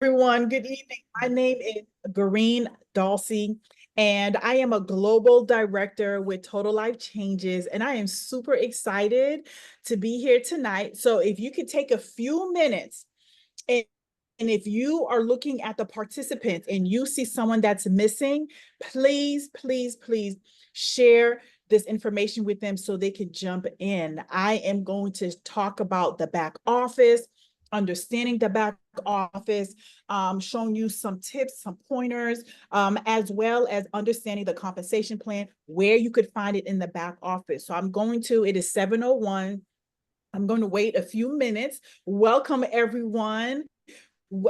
Everyone, good evening. My name is Garine Dalce, and I am a global director with Total Life Changes, and I am super excited to be here tonight. So if you could take a few minutes and if you are looking at the participants and you see someone that's missing, please, please, please share this information with them so they can jump in. I am going to talk about the back office, understanding the back office, showing you some tips, some pointers, as well as understanding the compensation plan, where you could find it in the back office. So it is 7:01. I'm going to wait a few minutes. Welcome, everyone.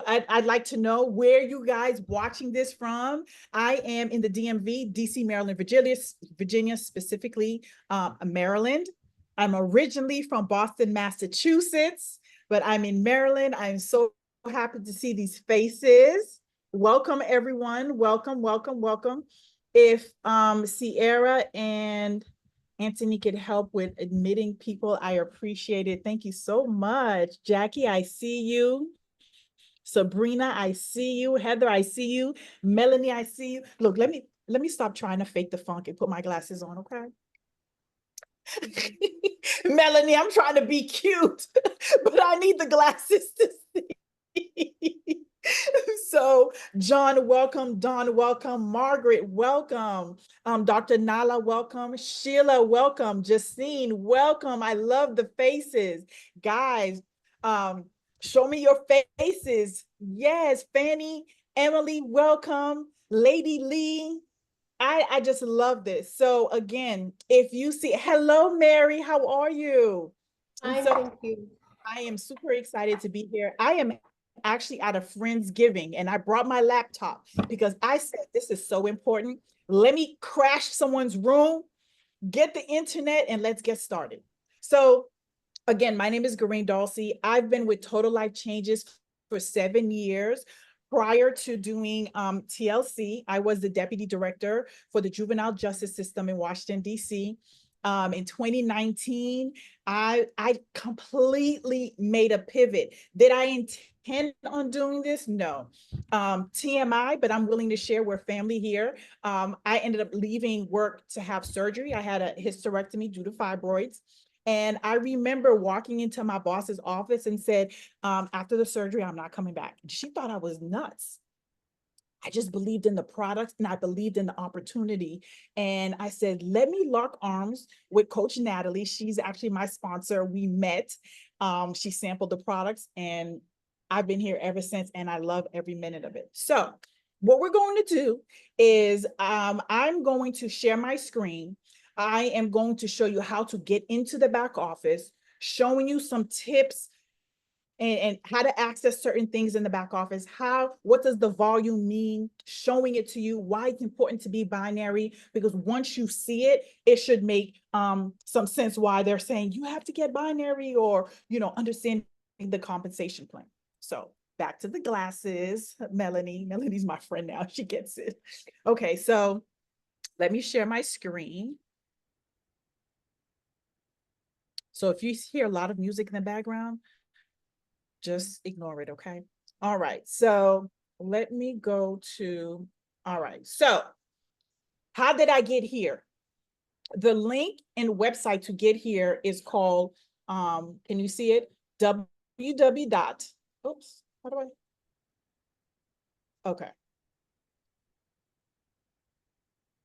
I'd like to know where you guys watching this from. I am in the DMV, DC, Maryland, Virginia, specifically Maryland. I'm originally from Boston, Massachusetts, but I'm in Maryland. I'm so happy to see these faces. Welcome, everyone. Welcome, welcome, welcome. If Sierra and Anthony could help with admitting people, I appreciate it. Thank you so much. Jackie, I see you. Sabrina, I see you. Heather, I see you. Melanie, I see you. Look, let me stop trying to fake the funk and put my glasses on, okay? Melanie, I'm trying to be cute, but I need the glasses to see. So, John, welcome. Don, welcome. Margaret, welcome. Dr. Nala, welcome. Sheila, welcome. Justine, welcome. I love the faces. Guys, show me your faces. Yes, Fanny, Emily, welcome. Lady Lee, I just love this. So again, if you see, hello, Mary, how are you? And Fine, so thank you. I am super excited to be here. I am actually at a friend's giving and I brought my laptop because I said this is so important. Let me crash someone's room, get the internet, and let's get started. So again, my name is Garine Dalce. I've been with Total Life Changes for 7 years. Prior to doing TLC, I was the deputy director for the juvenile justice system in Washington, D.C. In 2019, I completely made a pivot. Did I intend on doing this? No. TMI, but I'm willing to share. We're family here. I ended up leaving work to have surgery. I had a hysterectomy due to fibroids. And I remember walking into my boss's office and said, after the surgery, I'm not coming back. She thought I was nuts. I just believed in the product and I believed in the opportunity. And I said, let me lock arms with Coach Natalie. She's actually my sponsor. We met. She sampled the products and I've been here ever since. And I love every minute of it. So what we're going to do is I'm going to share my screen. I am going to show you how to get into the back office, showing you some tips and how to access certain things in the back office. What does the volume mean? Showing it to you, why it's important to be binary, because once you see it, it should make some sense why they're saying you have to get binary or, understanding the compensation plan. So back to the glasses, Melanie. Melanie's my friend now. She gets it. Okay, so let me share my screen. So if you hear a lot of music in the background, just ignore it, okay? All right, so let me go to, all right, so how did I get here? The link and website to get here is called, can you see it? www dot, oops, how do okay.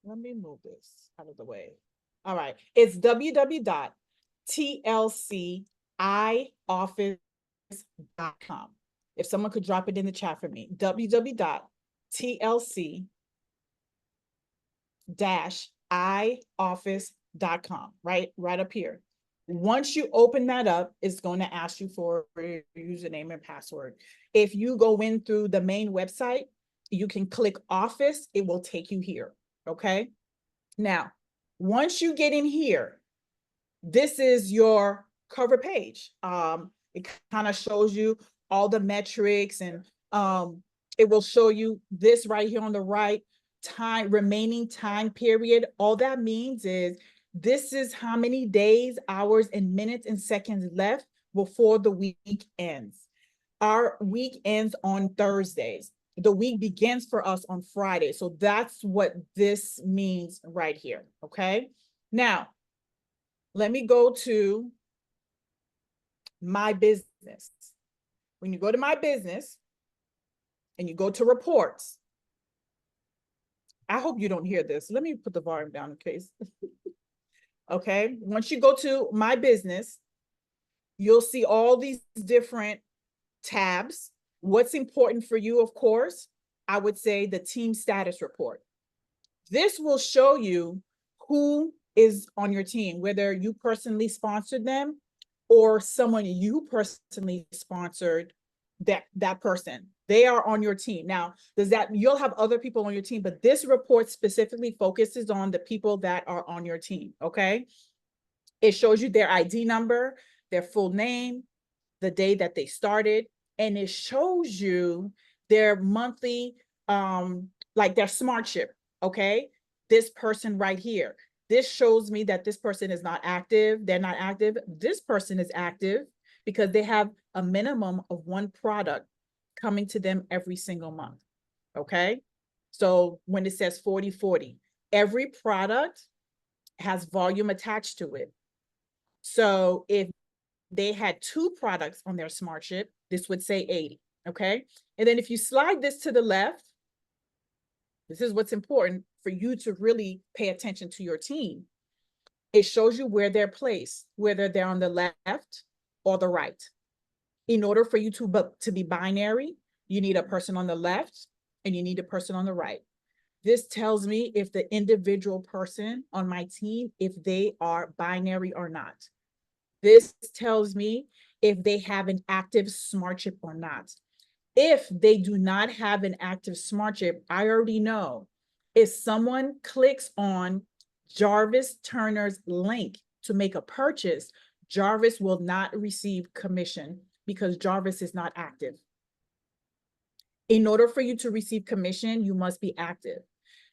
Let me move this out of the way. All right, it's www.tlcioffice.com. If someone could drop it in the chat for me, www.tlc-ioffice.com, right up here. Once you open that up, it's going to ask you for your username and password. If you go in through the main website, you can click Office, it will take you here, okay? Now, once you get in here, this is your cover page. It kind of shows you all the metrics and it will show you this right here on the right, remaining time period. All that means is this is how many days, hours, and minutes and seconds left before the week ends. Our week ends on Thursdays. The week begins for us on Friday. So that's what this means right here. Okay. Now, let me go to my business. When you go to my business and you go to reports, I hope you don't hear this. Let me put the volume down in case. Okay. Once you go to my business, you'll see all these different tabs. What's important for you, of course, I would say the team status report. This will show you who is on your team, whether you personally sponsored them or someone you personally sponsored that person. They are on your team. Now, you'll have other people on your team, but this report specifically focuses on the people that are on your team, okay? It shows you their ID number, their full name, the day that they started, and it shows you their monthly, like their SmartShip, okay? This person right here. This shows me that this person is not active. They're not active. This person is active because they have a minimum of one product coming to them every single month, okay? So when it says 40/40, every product has volume attached to it. So if they had 2 products on their SmartShip, this would say 80, okay? And then if you slide this to the left, this is what's important for you to really pay attention to your team. It shows you where they're placed, whether they're on the left or the right. In order for you to be binary, you need a person on the left and you need a person on the right. This tells me if the individual person on my team, if they are binary or not. This tells me if they have an active SmartShip or not. If they do not have an active SmartShip, I already know if someone clicks on Jarvis Turner's link to make a purchase, Jarvis will not receive commission because Jarvis is not active. In order for you to receive commission, you must be active.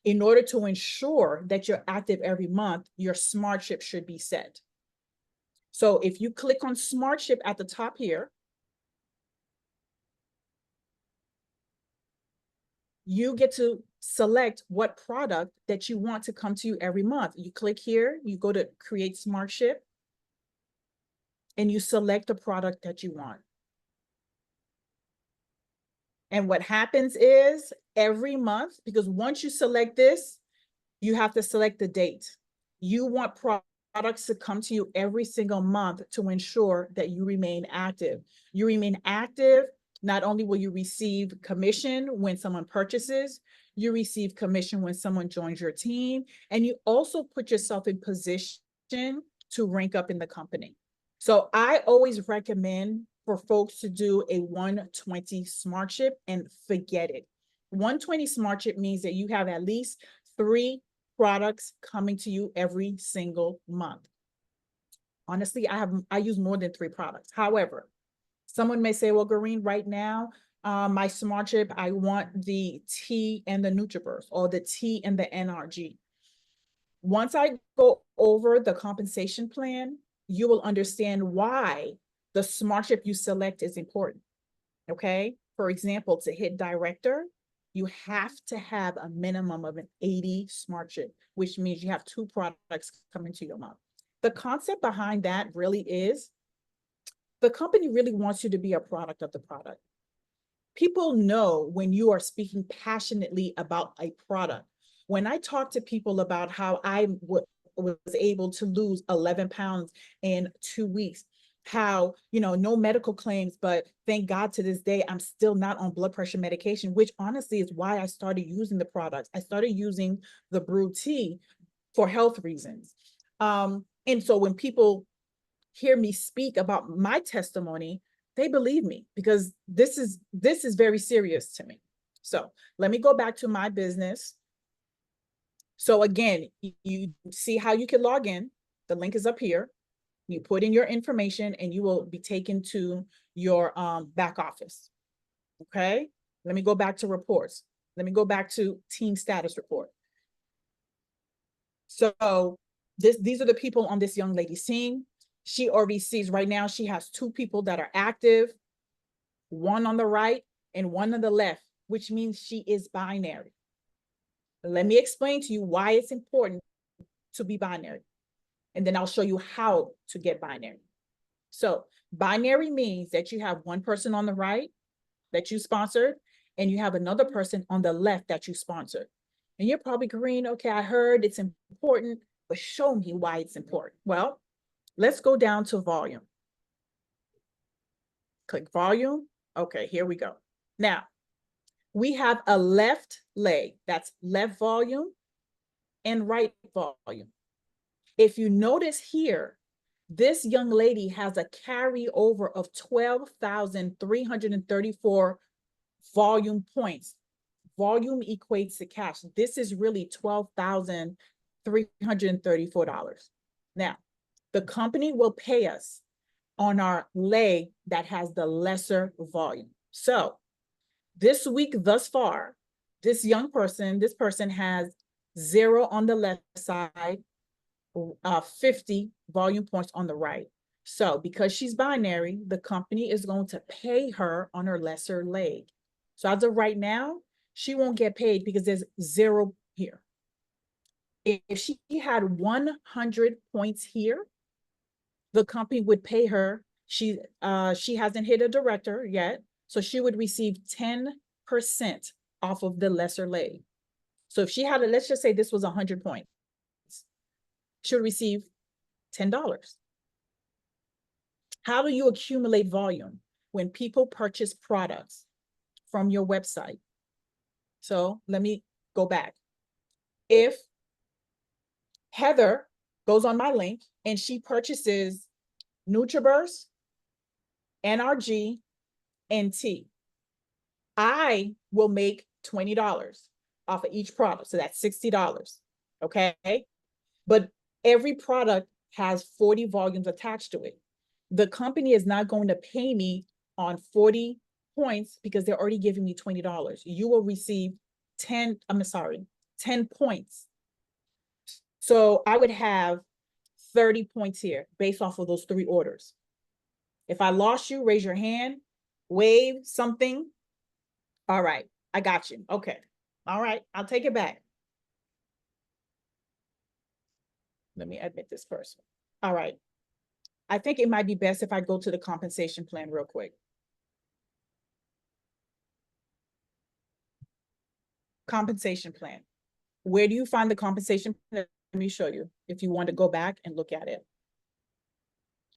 In order to ensure that you're active every month, your SmartShip should be set. So if you click on SmartShip at the top here, you get to select what product that you want to come to you every month. You click here, you go to create SmartShip, and you select the product that you want. And what happens is every month, because once you select this, you have to select the date. You want products to come to you every single month to ensure that you remain active. You remain active, not only will you receive commission when someone purchases, you receive commission when someone joins your team, and you also put yourself in position to rank up in the company. So I always recommend for folks to do a 120 SmartShip and forget it. 120 SmartShip means that you have at least 3 products coming to you every single month. Honestly, I use more than 3 products. However, someone may say, well, Garine, right now, my SmartShip, I want the T and the NutriBurst or the T and the NRG. Once I go over the compensation plan, you will understand why the SmartShip you select is important, okay? For example, to hit director, you have to have a minimum of an 80 SmartShip, which means you have 2 products coming to your month. The concept behind that really is the company really wants you to be a product of the product. People know when you are speaking passionately about a product. When I talk to people about how I was able to lose 11 pounds in 2 weeks, how, no medical claims, but thank God to this day, I'm still not on blood pressure medication, which honestly is why I started using the products. I started using the brew tea for health reasons. And so when people hear me speak about my testimony, they believe me because this is very serious to me. So let me go back to my business. So again, you see how you can log in. The link is up here. You put in your information and you will be taken to your back office. Okay. Let me go back to reports. Let me go back to team status report. So these are the people on this young lady's team. She already sees right now, she has 2 people that are active. one on the right and one on the left, which means she is binary. Let me explain to you why it's important to be binary. And then I'll show you how to get binary. So binary means that you have one person on the right that you sponsored, and you have another person on the left that you sponsored. And you're probably agreeing, okay, I heard it's important, but show me why it's important. Well, let's go down to volume. Click volume. Okay, here we go. Now, we have a left leg, that's left volume, and right volume. If you notice here, this young lady has a carryover of 12,334 volume points. Volume equates to cash. This is really $12,334. Now, the company will pay us on our leg that has the lesser volume. So this week thus far, this person has 0 on the left side, 50 volume points on the right. So because she's binary, the company is going to pay her on her lesser leg. So as of right now, she won't get paid because there's 0 here. If she had 100 points here, the company would pay her. She hasn't hit a director yet, so she would receive 10% off of the lesser leg. So if she had let's just say this was 100 points, she would receive $10. How do you accumulate volume? When people purchase products from your website. So let me go back. If Heather goes on my link and she purchases NutriBurst, NRG, and T, I will make $20 off of each product. So that's $60. Okay. But every product has 40 volumes attached to it. The company is not going to pay me on 40 points because they're already giving me $20. You will receive 10 points. So I would have 30 points here based off of those 3 orders. If I lost you, raise your hand, wave something. All right, I got you. Okay. All right, I'll take it back. Let me admit this person. All right. I think it might be best if I go to the compensation plan real quick. Compensation plan. Where do you find the compensation plan? Let me show you if you want to go back and look at it.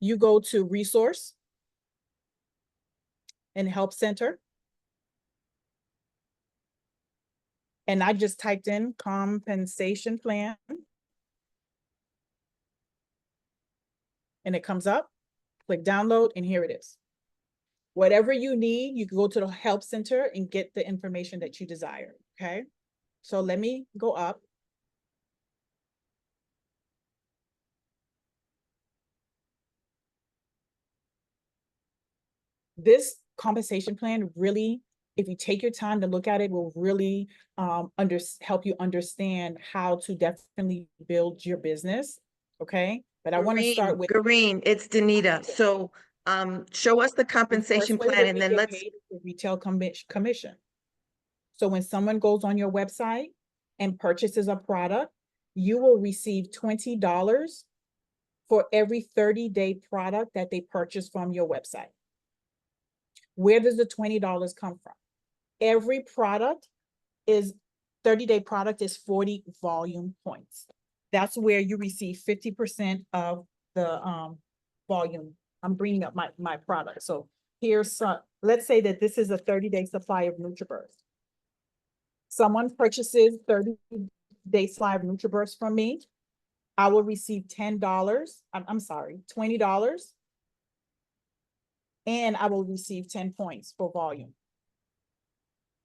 You go to resource and help center. And I just typed in compensation plan. And it comes up, click download, and here it is. Whatever you need, you can go to the help center and get the information that you desire, okay? So let me go up. This compensation plan really, if you take your time to look at it, will really help you understand how to definitely build your business, okay? But I want to start with Garine, it's Danita. So show us the compensation plan and then let's the retail commission. So when someone goes on your website and purchases a product, you will receive $20 for every 30-day product that they purchase from your website. Where does the $20 come from? Every product is 30-day product is 40 volume points. That's where you receive 50% of the volume. I'm bringing up my product. So here's some, let's say that this is a 30-day supply of NutriBurst. Someone purchases 30-day supply of NutriBurst from me. I will receive $20, and I will receive 10 points for volume.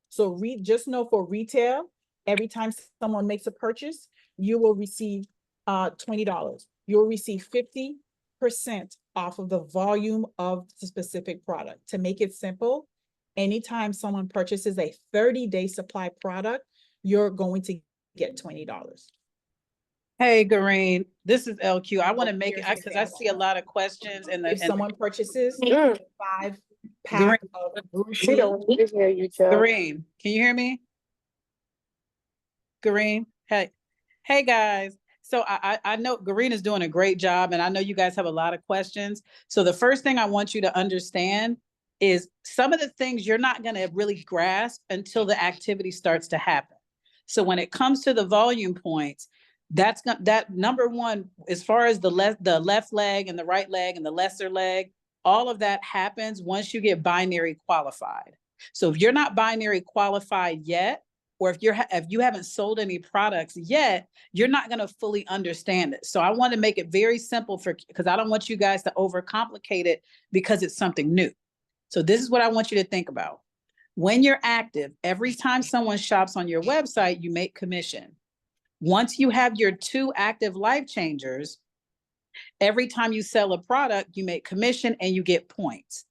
So just know for retail, every time someone makes a purchase, you will receive $20. You'll receive 50% off of the volume of the specific product. To make it simple, anytime someone purchases a 30-day supply product, you're going to get $20. Hey, Garine, this is LQ. I want to make it because I see a lot of questions. If someone purchases 5 pack Garine, of She Brucey. don't need to hear you, Joe. Garine, can you hear me? Garine, hey guys. So I know Garine is doing a great job, and I know you guys have a lot of questions. So the first thing I want you to understand is some of the things you're not going to really grasp until the activity starts to happen. So when it comes to the volume points, that number one, as far as the left leg and the right leg and the lesser leg, all of that happens once you get binary qualified. So if you're not binary qualified yet, or if you haven't sold any products yet, you're not going to fully understand it. So I want to make it very simple because I don't want you guys to overcomplicate it because it's something new. So this is what I want you to think about. When you're active, every time someone shops on your website, you make commission. Once you have your 2 active life changers, every time you sell a product, you make commission and you get points.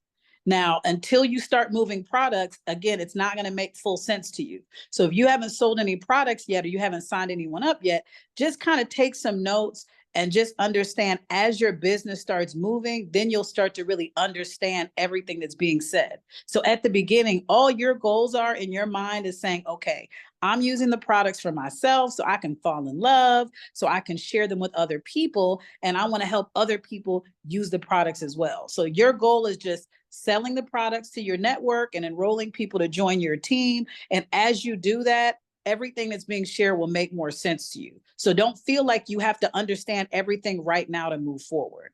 Now, until you start moving products, again, it's not going to make full sense to you. So if you haven't sold any products yet, or you haven't signed anyone up yet, just kind of take some notes and just understand as your business starts moving, then you'll start to really understand everything that's being said. So at the beginning, all your goals are in your mind is saying, okay, I'm using the products for myself so I can fall in love, so I can share them with other people, and I want to help other people use the products as well. So your goal is just selling the products to your network and enrolling people to join your team. And as you do that, everything that's being shared will make more sense to you. So don't feel like you have to understand everything right now to move forward.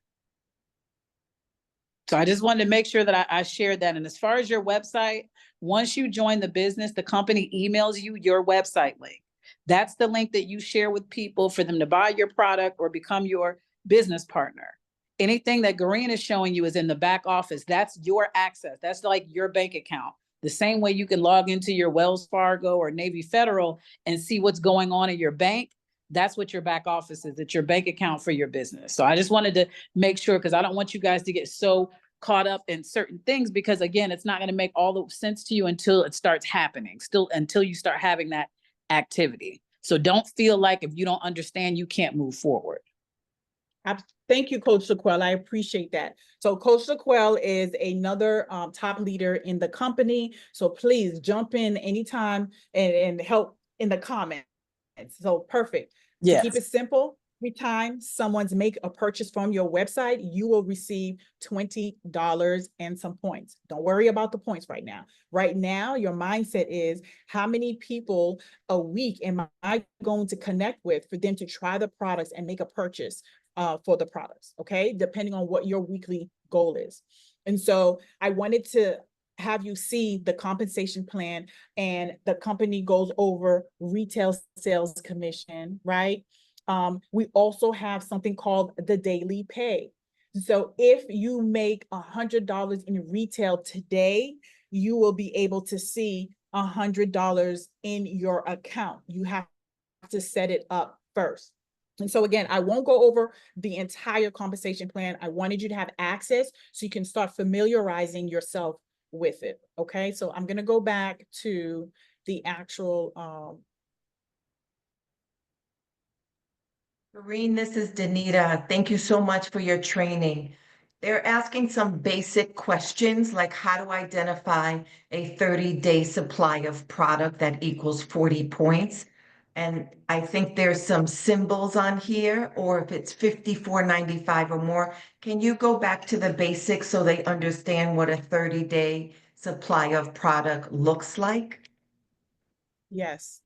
So I just wanted to make sure that I shared that. And as far as your website, once you join the business, the company emails you your website link. That's the link that you share with people for them to buy your product or become your business partner. Anything that Garine is showing you is in the back office. That's your access. That's like your bank account. The same way you can log into your Wells Fargo or Navy Federal and see what's going on in your bank. That's what your back office is. It's your bank account for your business. So I just wanted to make sure, because I don't want you guys to get so caught up in certain things, because again, it's not going to make all the sense to you until it starts happening, still until you start having that activity. So don't feel like if you don't understand, you can't move forward. Thank you, Coach LaQuail. I appreciate that. So Coach LaQuail is another top leader in the company. So please jump in anytime and help in the comments. So perfect. To keep it simple, every time someone's make a purchase from your website, you will receive $20 and some points. Don't worry about the points right now. Right now, your mindset is how many people a week am I going to connect with for them to try the products and make a purchase for the products, okay? Depending on what your weekly goal is. And so I wanted to have you see the compensation plan, and the company goes over retail sales commission, right? We also have something called the daily pay. So if you make $100 in retail today, you will be able to see $100 in your account. You have to set it up first. And so again, I won't go over the entire compensation plan. I wanted you to have access so you can start familiarizing yourself with it. Okay, so I'm going to go back to the actual Garine, this is Danita. Thank you so much for your training. They're asking some basic questions like how to identify a 30-day supply of product that equals 40 points. And I think there's some symbols on here, or if it's $54.95 or more. Can you go back to the basics so they understand what a 30-day supply of product looks like? yes.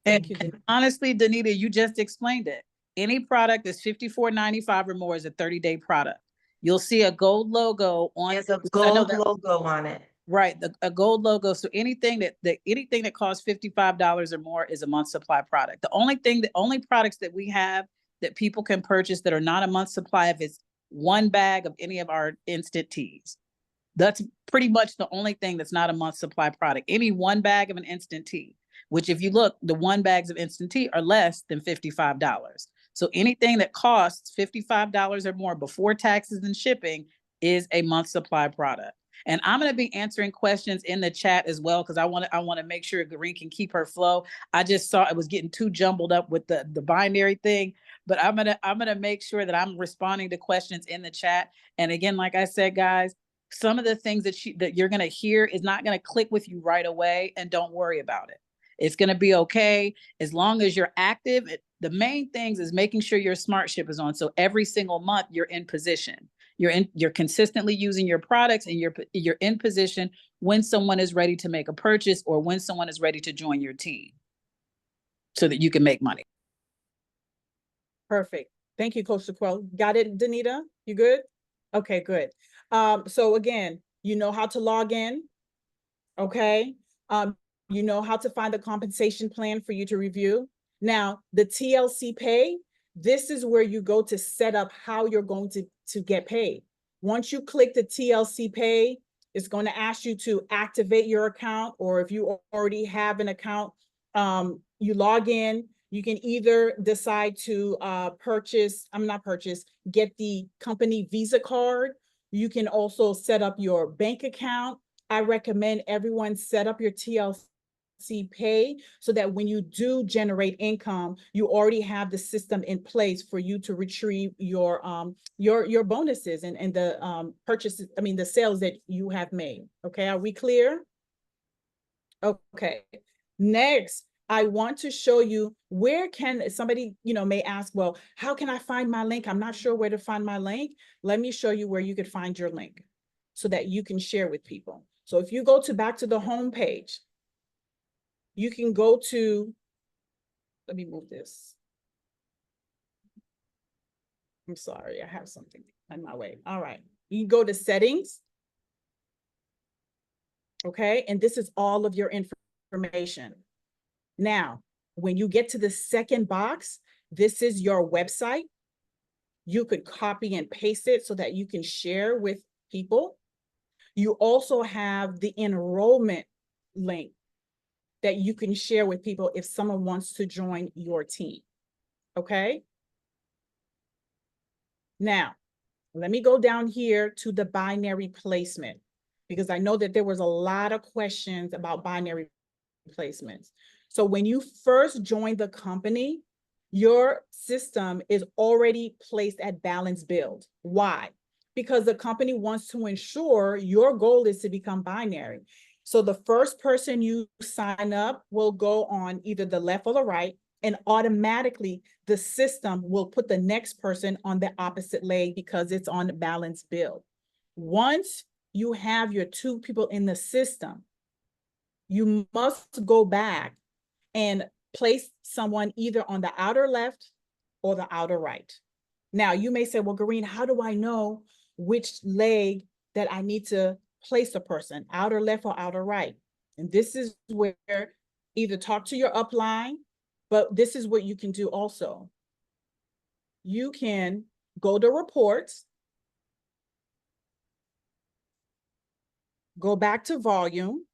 And Thank you. honestly, Danita, you just explained it. Any product that's $54.95 or more is a 30-day product. You'll see a gold logo on. There's a gold logo on it. Right, a gold logo. So anything that costs $55 or more is a month supply product. The only products that we have that people can purchase that are not a month supply of is one bag of any of our instant teas. That's pretty much the only thing that's not a month supply product. Any one bag of an instant tea, which if you look, the one bags of instant tea are less than $55. So anything that costs $55 or more before taxes and shipping is a month supply product. And I'm going to be answering questions in the chat as well, because I want to make sure Garine can keep her flow. I just saw it was getting too jumbled up with the binary thing, but I'm gonna make sure that I'm responding to questions in the chat. And again, like I said, guys, some of the things that you're going to hear is not going to click with you right away, and don't worry about it. It's going to be okay as long as you're active. The main things is making sure your smart ship is on. So every single month you're in position. You're consistently using your products, and you're in position when someone is ready to make a purchase or when someone is ready to join your team so that you can make money. Perfect. Thank you, Coach LaQuail. Got it, Danita? You good? Okay, good. So again, you know how to log in, okay? You know how to find the compensation plan for you to review. Now, the TLC pay, this is where you go to set up how you're going to get paid. Once you click the TLC pay, it's going to ask you to activate your account, or if you already have an account, you log in. You can either decide to get the company Visa card. You can also set up your bank account. I recommend everyone set up your TLC pay so that when you do generate income, you already have the system in place for you to retrieve your bonuses and the purchases, the sales that you have made. Okay, are we clear? Okay. Next, I want to show you where can somebody, may ask, well, how can I find my link? I'm not sure where to find my link. Let me show you where you could find your link so that you can share with people. So if you go back to the home page, you can go to, let me move this. I'm sorry, I have something in my way. All right, you go to settings. Okay, and this is all of your information. Now, when you get to the second box, this is your website. You could copy and paste it so that you can share with people. You also have the enrollment link that you can share with people if someone wants to join your team. Okay. Now, let me go down here to the binary placement, because I know that there was a lot of questions about binary placements. So when you first join the company, your system is already placed at balance build. Why? Because the company wants to ensure your goal is to become binary. So the first person you sign up will go on either the left or the right, and automatically the system will put the next person on the opposite leg because it's on balance build. Once you have your two people in the system, you must go back and place someone either on the outer left or the outer right. Now, you may say, well, Garine, how do I know which leg that I need to place a person, outer left or outer right? And this is where either talk to your upline, but this is what you can do also. You can go to reports, go back to volume.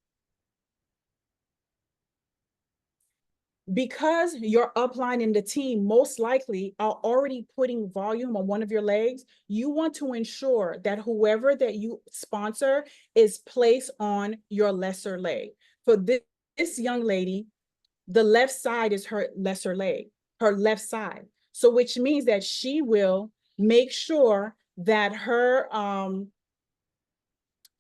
Because your upline and the team most likely are already putting volume on one of your legs, you want to ensure that whoever that you sponsor is placed on your lesser leg. For this young lady, the left side is her lesser leg, her left side. So which means that she will make sure that her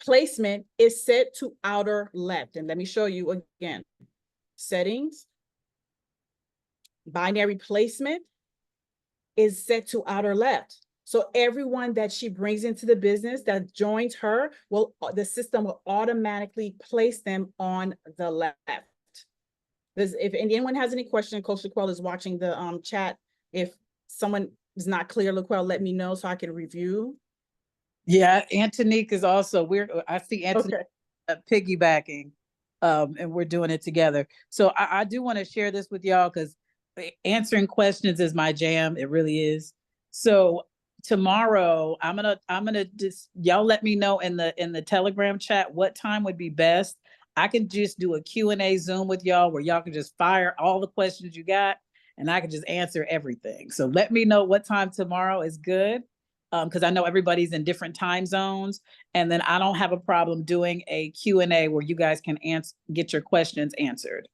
placement is set to outer left. And let me show you again. Settings. Binary placement is set to outer left. So everyone that she brings into the business that joins her, the system will automatically place them on the left. If anyone has any question, Coach LaQuail is watching the chat. If someone is not clear, LaQuail, let me know so I can review. Yeah, Antonique is also, I see Antonique piggybacking, and we're doing it together. So I do want to share this with y'all because answering questions is my jam. It really is. So tomorrow I'm gonna just, y'all let me know in the Telegram chat what time would be best. I can just do a Q&A Zoom with y'all where y'all can just fire all the questions you got and I can just answer everything. So let me know what time tomorrow is good, because I know everybody's in different time zones, and then I don't have a problem doing a Q&A where you guys can get your questions answered.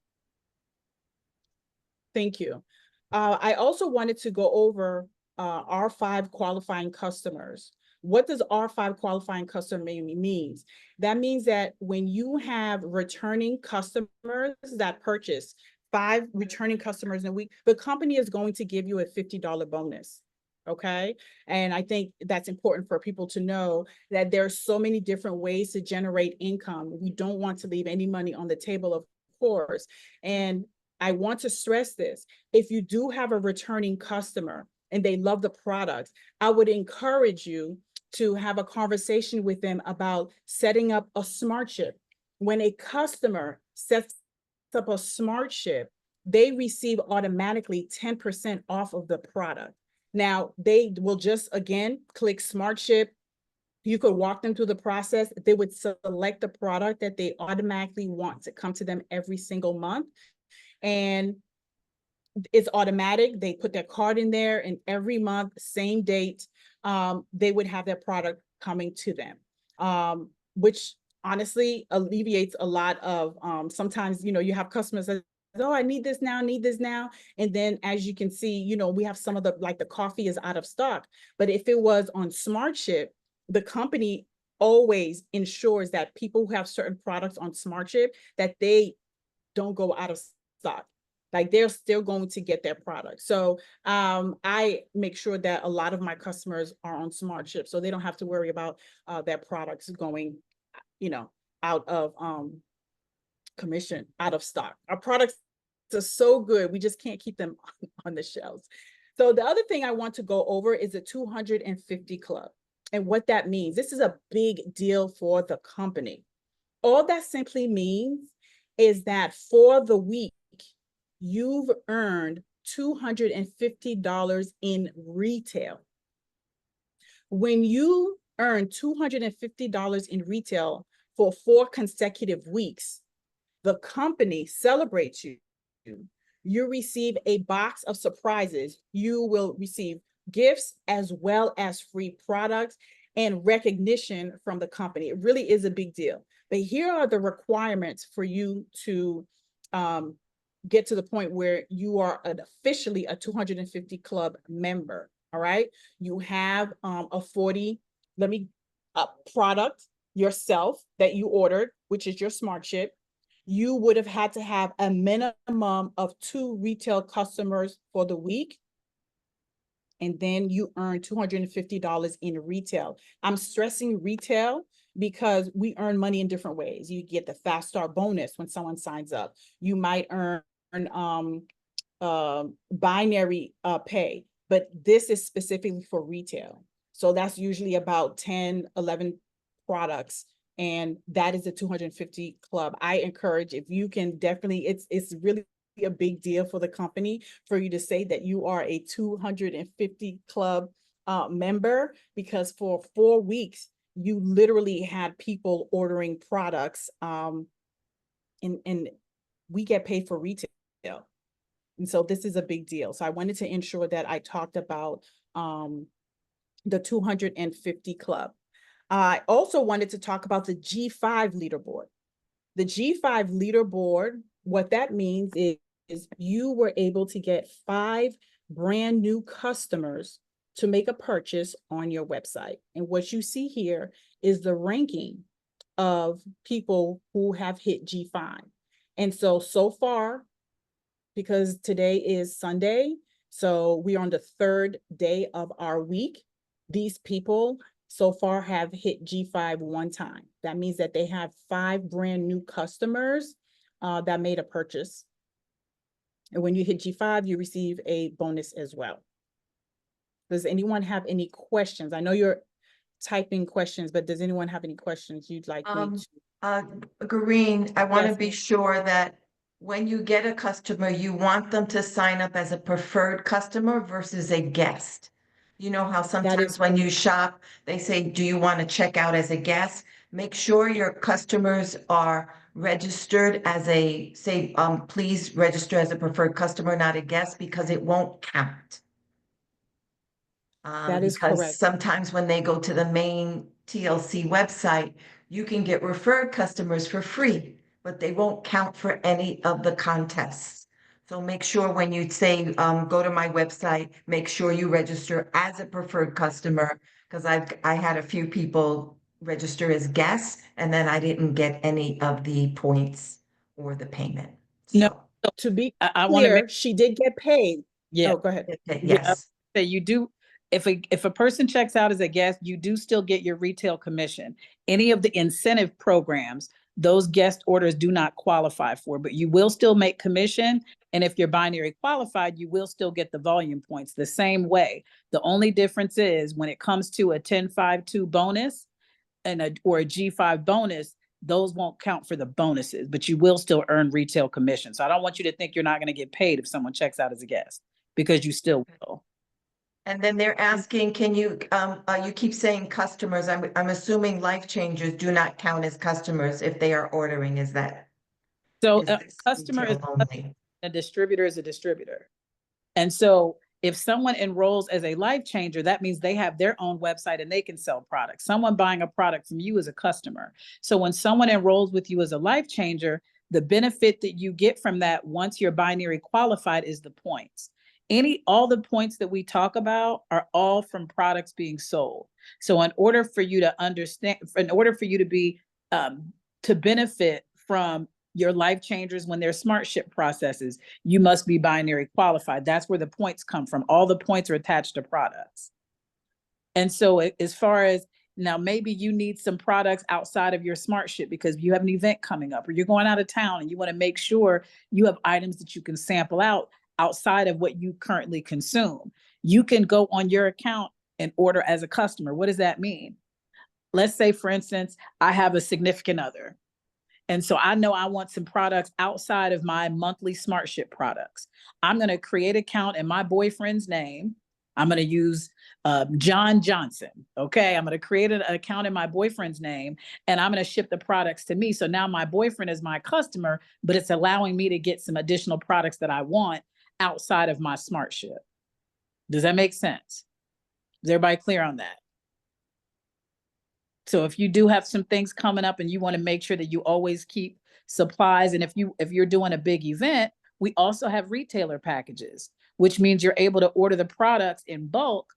Thank you. I also wanted to go over our 5 qualifying customers. What does R5 qualifying customer means? That means that when you have returning customers that purchase 5 returning customers in a week, the company is going to give you a $50 bonus. Okay. And I think that's important for people to know that there are so many different ways to generate income. We don't want to leave any money on the table, of course. And I want to stress this. If you do have a returning customer and they love the product, I would encourage you to have a conversation with them about setting up a smart ship. When a customer sets up a smart ship, they receive automatically 10% off of the product. Now, they will just, again, click smart ship. You could walk them through the process. They would select the product that they automatically want to come to them every single month. And it's automatic. They put their card in there, and every month, same date, they would have their product coming to them, which honestly alleviates a lot of, sometimes, you have customers that, oh, I need this now, need this now. And then as you can see, we have some of the, like the coffee is out of stock. But if it was on Smart Ship, the company always ensures that people who have certain products on Smart Ship, that they don't go out of stock. Like they're still going to get their product. So I make sure that a lot of my customers are on Smart Ship, so they don't have to worry about their products going, out of commission, out of stock. Our products are so good, we just can't keep them on the shelves. So the other thing I want to go over is the 250 Club. And what that means, this is a big deal for the company. All that simply means is that for the week, you've earned $250 in retail. When you earn $250 in retail for 4 consecutive weeks, the company celebrates you. You receive a box of surprises. You will receive gifts as well as free products and recognition from the company. It really is a big deal. But here are the requirements for you to get to the point where you are officially a 250 Club member. All right. You have a 40 product yourself that you ordered, which is your Smart Ship. You would have had to have a minimum of 2 retail customers for the week. And then you earn $250 in retail. I'm stressing retail because we earn money in different ways. You get the fast start bonus when someone signs up. You might earn binary pay, but this is specifically for retail. So that's usually about 10, 11 products. And that is the 250 Club. I encourage, if you can, definitely, it's really a big deal for the company for you to say that you are a 250 Club member, because for 4 weeks, you literally had people ordering products, and we get paid for retail. And so this is a big deal. So I wanted to ensure that I talked about the 250 Club. I also wanted to talk about the G5 leaderboard. The G5 leaderboard, what that means is you were able to get 5 brand new customers to make a purchase on your website. And what you see here is the ranking of people who have hit G5. And so far, because today is Sunday, so we are on the 3rd day of our week, these people so far have hit G5 1 time. That means that they have 5 brand new customers that made a purchase. And when you hit G5, you receive a bonus as well. Does anyone have any questions? I know you're typing questions, but does anyone have any questions you'd like me to? Garine, I want to Yes, be ma'am. sure that when you get a customer, you want them to sign up as a preferred customer versus a guest. You know how sometimes when you shop, they say, do you want to check out as a guest? Make sure your customers are registered as a, say, please register as a preferred customer, not a guest, because it won't count. That is Because correct. sometimes when they go to the main TLC website, you can get referred customers for free, but they won't count for any of the contests. So make sure when you say, go to my website, make sure you register as a preferred customer, Because I had a few people register as guests, and then I didn't get any of the points or the payment. No, So, To be I want to make, clear, she did get paid. yeah, Oh, go ahead. yeah, yes. that you do. If a person checks out as a guest, you do still get your retail commission. Any of the incentive programs, those guest orders do not qualify for, but you will still make commission. And if you're binary qualified, you will still get the volume points the same way. The only difference is when it comes to a 10-5-2 bonus or a G5 bonus, those won't count for the bonuses, but you will still earn retail commission. So I don't want you to think you're not going to get paid if someone checks out as a guest, because you still will. And then they're asking, can you, you keep saying customers. I'm assuming life changers do not count as customers if they are ordering. Is So a this customer is retail only? a distributor is a distributor. And so if someone enrolls as a life changer, that means they have their own website and they can sell products. Someone buying a product from you is a customer. So when someone enrolls with you as a life changer, the benefit that you get from that once you're binary qualified is the points. All the points that we talk about are all from products being sold. So in order for you to understand, in order for you to be to benefit from your life changers when they're smart ship processes, you must be binary qualified. That's where the points come from. All the points are attached to products. And so as far as now, maybe you need some products outside of your smart ship because you have an event coming up or you're going out of town and you want to make sure you have items that you can sample out outside of what you currently consume. You can go on your account and order as a customer. What does that mean? Let's say, for instance, I have a significant other. And so I know I want some products outside of my monthly smart ship products. I'm going to create an account in my boyfriend's name. I'm going to use John Johnson. Okay. I'm going to create an account in my boyfriend's name and I'm going to ship the products to me. So now my boyfriend is my customer, but it's allowing me to get some additional products that I want outside of my smart ship. Does that make sense? Is everybody clear on that? So if you do have some things coming up and you want to make sure that you always keep supplies, and if you're doing a big event, we also have retailer packages, which means you're able to order the products in bulk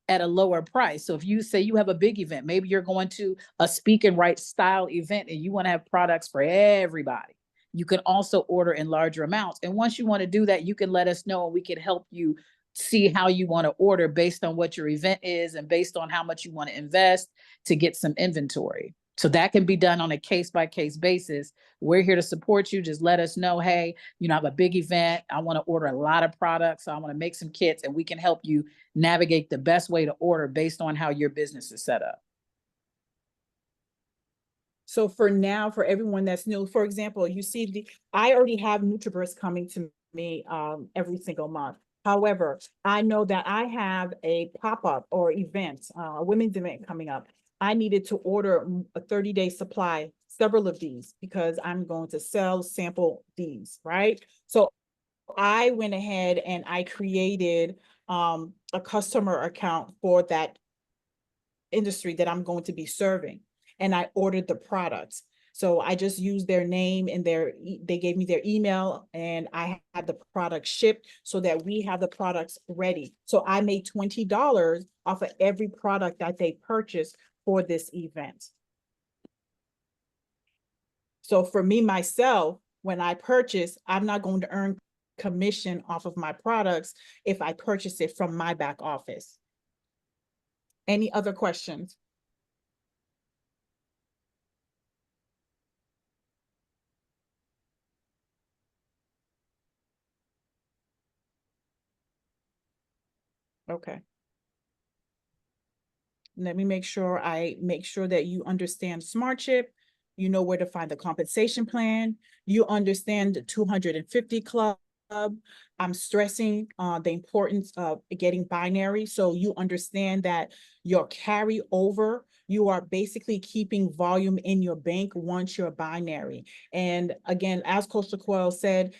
at a lower price. So if you say you have a big event, maybe you're going to a speak and write style event and you want to have products for everybody, you can also order in larger amounts. And once you want to do that, you can let us know and we can help you see how you want to order based on what your event is and based on how much you want to invest to get some inventory. So that can be done on a case-by-case basis. We're here to support you. Just let us know, hey, I have a big event. I want to order a lot of products. So I want to make some kits and we can help you navigate the best way to order based on how your business is set up. So for now, for everyone that's new, for example, you see I already have NutriBurst coming to me every single month. However, I know that I have a pop-up or event, a women's event coming up. I needed to order a 30-day supply, several of these, because I'm going to sample these, right? So I went ahead and I created a customer account for that industry that I'm going to be serving. And I ordered the products. So I just used their name and they gave me their email and I had the product shipped so that we have the products ready. So I made $20 off of every product that they purchased for this event. So for me, myself, when I purchase, I'm not going to earn commission off of my products if I purchase it from my back office. Any other questions? Okay. Let me make sure that you understand SmartShip. You know where to find the compensation plan. You understand the 250 Club. I'm stressing the importance of getting binary. So you understand that your carry over, you are basically keeping volume in your bank once you're binary. And again, as Coach LaQuail said,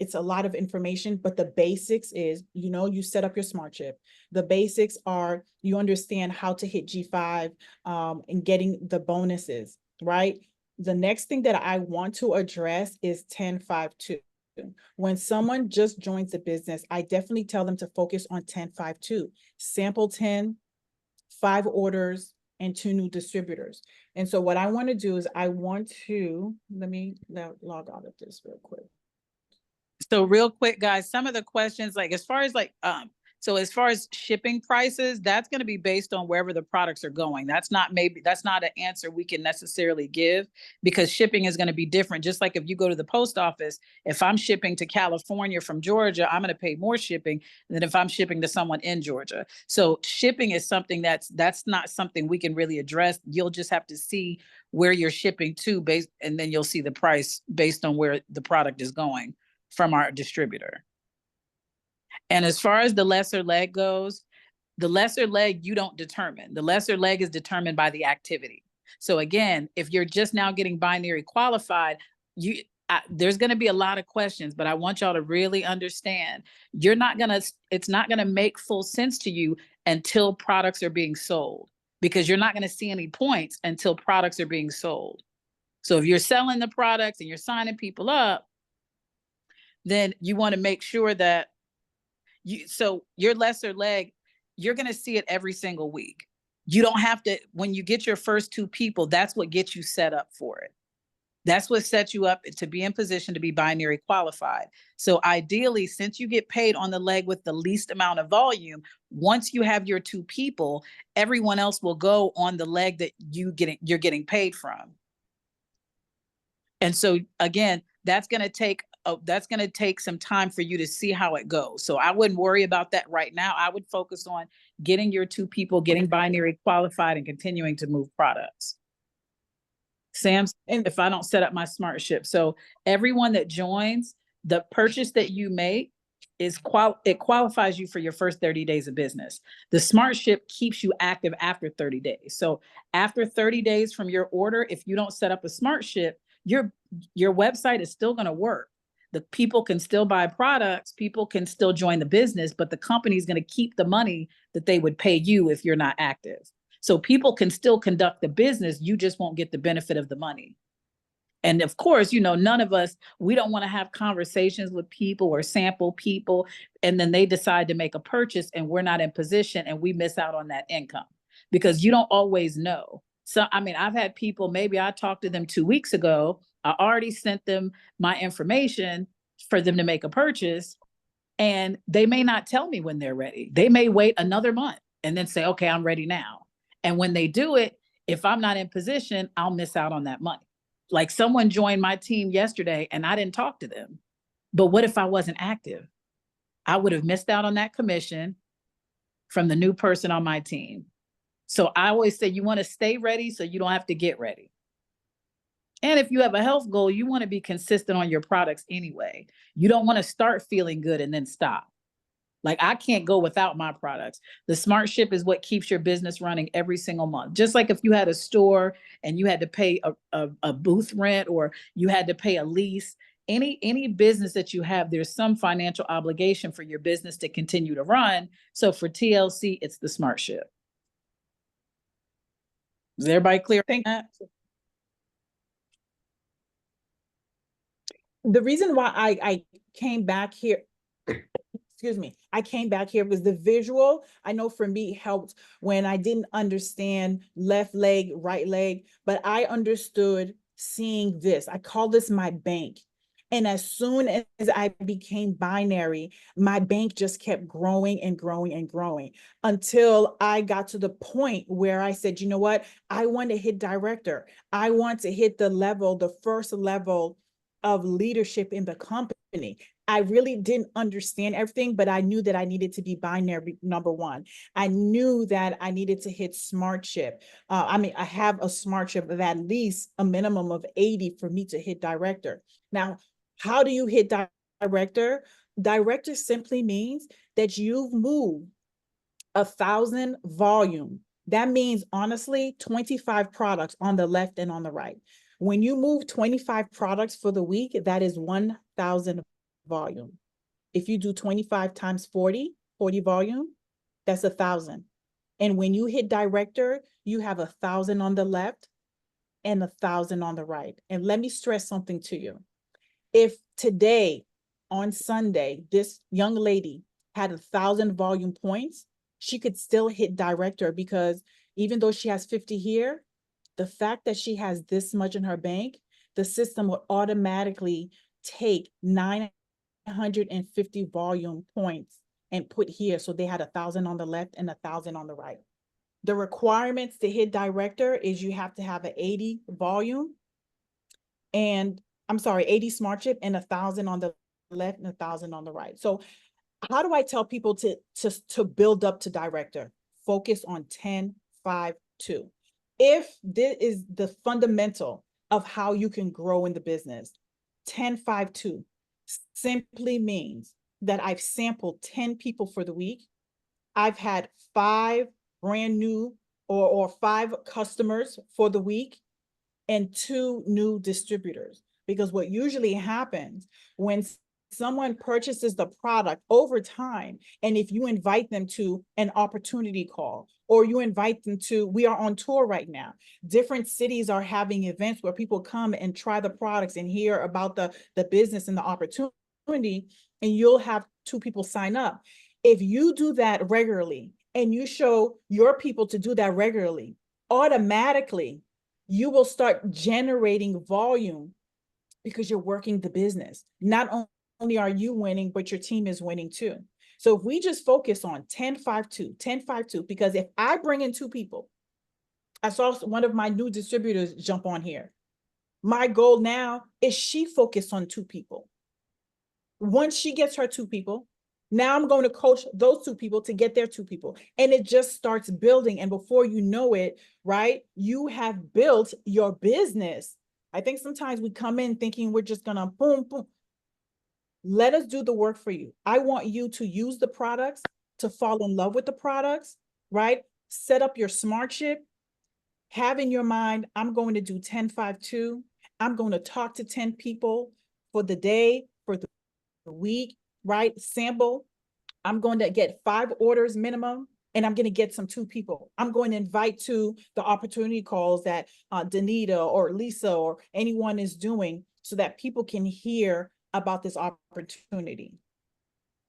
it's a lot of information, but the basics is, you set up your SmartShip. The basics are you understand how to hit G5 and getting the bonuses, right? The next thing that I want to address is 10-5-2. When someone just joins the business, I definitely tell them to focus on 10-5-2, sample 10, 5 orders, and 2 new distributors. And so what I want to do is I want to, let me log out of this real quick. So real quick, guys, some of the questions, like as far as so as far as shipping prices, that's going to be based on wherever the products are going. That's not an answer we can necessarily give, because shipping is going to be different. Just like if you go to the post office, if I'm shipping to California from Georgia, I'm going to pay more shipping than if I'm shipping to someone in Georgia. So shipping is something that's not something we can really address. You'll just have to see where you're shipping to and then you'll see the price based on where the product is going from our distributor. And as far as the lesser leg goes, the lesser leg you don't determine. The lesser leg is determined by the activity. So again, if you're just now getting binary qualified, there's going to be a lot of questions, but I want y'all to really understand, it's not going to make full sense to you until products are being sold, because you're not going to see any points until products are being sold. So if you're selling the products and you're signing people up, then you want to make sure that so your lesser leg, you're going to see it every single week. You don't have to, when you get your first 2 people, that's what gets you set up for it. That's what sets you up to be in position to be binary qualified. So ideally, since you get paid on the leg with the least amount of volume, once you have your 2 people, everyone else will go on the leg that you're getting paid from. And so again, that's going to take some time for you to see how it goes. So I wouldn't worry about that right now. I would focus on getting your 2 people, getting binary qualified, and continuing to move products. Sam's, and if I don't set up my smart ship. So everyone that joins, the purchase that you make it qualifies you for your first 30 days of business. The smart ship keeps you active after 30 days. So after 30 days from your order, if you don't set up a smart ship, your website is still going to work. The people can still buy products, people can still join the business, but the company is going to keep the money that they would pay you if you're not active. So people can still conduct the business, you just won't get the benefit of the money. And of course, none of us, we don't want to have conversations with people or sample people, and then they decide to make a purchase and we're not in position and we miss out on that income, because you don't always know. So, I mean, I've had people, maybe I talked to them 2 weeks ago, I already sent them my information for them to make a purchase, and they may not tell me when they're ready. They may wait another month and then say, okay, I'm ready now. And when they do it, if I'm not in position, I'll miss out on that money. Like someone joined my team yesterday and I didn't talk to them. But what if I wasn't active? I would have missed out on that commission from the new person on my team. So I always say you want to stay ready so you don't have to get ready. And if you have a health goal, you want to be consistent on your products anyway. You don't want to start feeling good and then stop. Like I can't go without my products. The smart ship is what keeps your business running every single month. Just like if you had a store and you had to pay a booth rent, or you had to pay a lease, any business that you have, there's some financial obligation for your business to continue to run. So for TLC, it's the smart ship. Is everybody clear? Thank you. The reason why I came back here, excuse me, I came back here was the visual. I know for me helped when I didn't understand left leg, right leg, but I understood seeing this. I call this my bank. And as soon as I became binary, my bank just kept growing and growing and growing until I got to the point where I said, you know what? I want to hit director. I want to hit the first level of leadership in the company. I really didn't understand everything, but I knew that I needed to be binary, number one. I knew that I needed to hit smart ship. I have a smart ship of at least a minimum of 80 for me to hit director. Now, how do you hit director? Director simply means that you've moved 1,000 volume. That means honestly 25 products on the left and on the right. When you move 25 products for the week, that is 1,000 volume. If you do 25 times 40 volume, that's 1,000. And when you hit director, you have 1,000 on the left and 1,000 on the right. And let me stress something to you. If today on Sunday, this young lady had 1,000 volume points, she could still hit director because even though she has 50 here, the fact that she has this much in her bank, the system will automatically take 950 volume points and put here. So they had 1,000 on the left and 1,000 on the right. The requirements to hit director is you have to have an 80 volume and 80 smart chip and 1,000 on the left and 1,000 on the right. So how do I tell people to build up to director? Focus on 10, 5, 2. If this is the fundamental of how you can grow in the business, 10, 5, 2 simply means that I've sampled 10 people for the week. I've had 5 brand new or 5 customers for the week and 2 new distributors. Because what usually happens when someone purchases the product over time, and if you invite them to an opportunity call, or you invite them to, we are on tour right now. Different cities are having events where people come and try the products and hear about the business and the opportunity, and you'll have 2 people sign up. If you do that regularly and you show your people to do that regularly, automatically you will start generating volume because you're working the business. Not only are you winning, but your team is winning too. So if we just focus on 10, 5, 2, 10, 5, 2, because if I bring in 2 people, I saw one of my new distributors jump on here. My goal now is she focused on 2 people. Once she gets her 2 people, now I'm going to coach those 2 people to get their 2 people. And it just starts building. And before you know it, right, you have built your business. I think sometimes we come in thinking we're just gonna boom, boom. Let us do the work for you. I want you to use the products, to fall in love with the products, right? Set up your smart chip. Have in your mind, I'm going to do 10, 5, 2. I'm going to talk to 10 people for the day, for the week, right? Sample. I'm going to get 5 orders minimum, and I'm going to get some 2 people. I'm going to invite to the opportunity calls that Danita or Lisa or anyone is doing so that people can hear about this opportunity.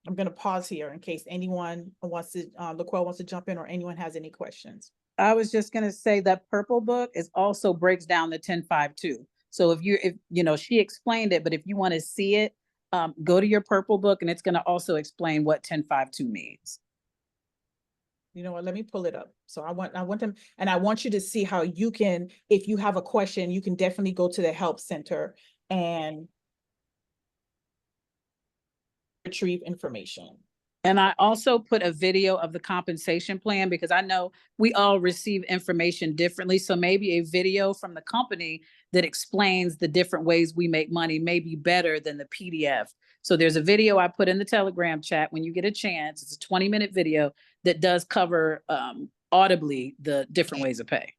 I'm going to pause here in case anyone wants to, LaQuail wants to jump in or anyone has any questions. I was just going to say that purple book is also breaks down the 10-5 too. So if you know, she explained it, but if you want to see it, go to your purple book and it's going to also explain what 10-5-2 means. You know what, let me pull it up. So I want them, and I want you to see how you can, if you have a question, you can definitely go to the help center and retrieve information. And I also put a video of the compensation plan because I know we all receive information differently. So maybe a video from the company that explains the different ways we make money may be better than the PDF. So there's a video I put in the Telegram chat when you get a chance. It's a 20-minute video that does cover audibly the different ways of pay.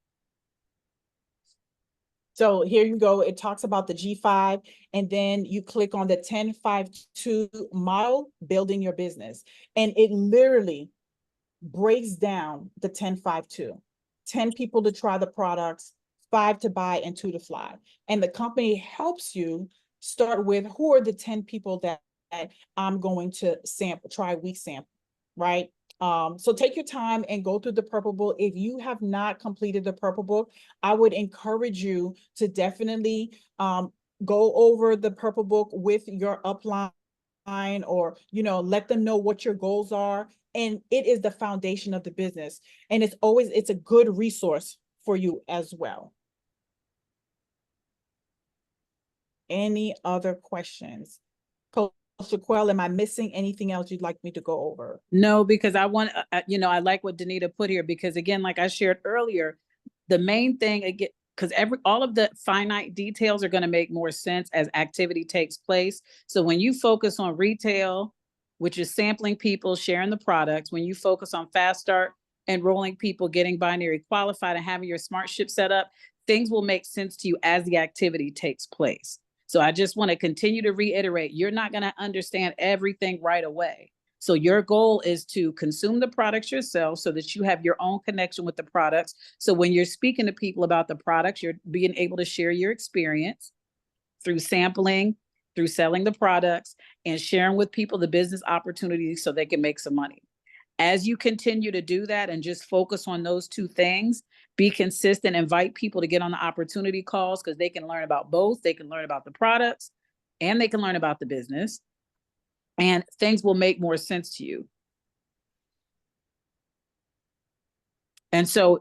So here you go. It talks about the G5, and then you click on the 10-5-2 model, building your business. And it literally breaks down the 10-5-2. 10 people to try the products, 5 to buy, and 2 to fly. And the company helps you start with who are the 10 people that I'm going to sample, try week sample, right? So take your time and go through the purple book. If you have not completed the purple book, I would encourage you to definitely go over the purple book with your upline, or, you know, let them know what your goals are. And it is the foundation of the business. And it's a good resource for you as well. Any other questions? Coach LaQuail, am I missing anything else you'd like me to go over? No, because I want, you know, I like what Danita put here, because again, like I shared earlier, the main thing, again, because all of the finite details are going to make more sense as activity takes place. So when you focus on retail, which is sampling people, sharing the products, when you focus on fast start, enrolling people, getting binary qualified, and having your smart ship set up, things will make sense to you as the activity takes place. So I just want to continue to reiterate, you're not going to understand everything right away. So your goal is to consume the products yourself so that you have your own connection with the products. So when you're speaking to people about the products, you're being able to share your experience through sampling through selling the products and sharing with people the business opportunities so they can make some money. As you continue to do that and just focus on those two things, be consistent, invite people to get on the opportunity calls because they can learn about both. They can learn about the products and they can learn about the business, and things will make more sense to you. And so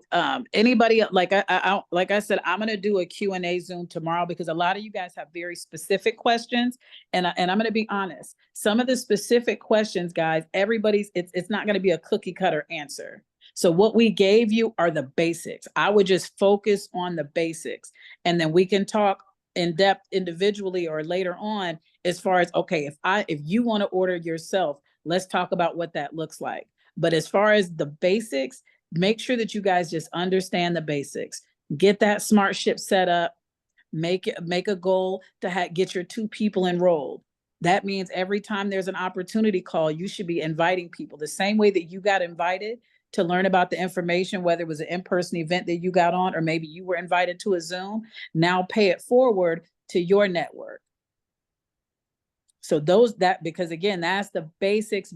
anybody, like I said, I'm going to do a Q&A Zoom tomorrow because a lot of you guys have very specific questions. And I'm going to be honest, some of the specific questions, guys, it's not going to be a cookie cutter answer. So what we gave you are the basics. I would just focus on the basics, and then we can talk in depth individually or later on as far as, okay, if you want to order yourself, let's talk about what that looks like. But as far as the basics, make sure that you guys just understand the basics. Get that smart ship set up. Make a goal to get your 2 people enrolled. That means every time there's an opportunity call, you should be inviting people the same way that you got invited to learn about the information, whether it was an in-person event that you got on, or maybe you were invited to a Zoom. Now pay it forward to your network. So because again, that's the basics.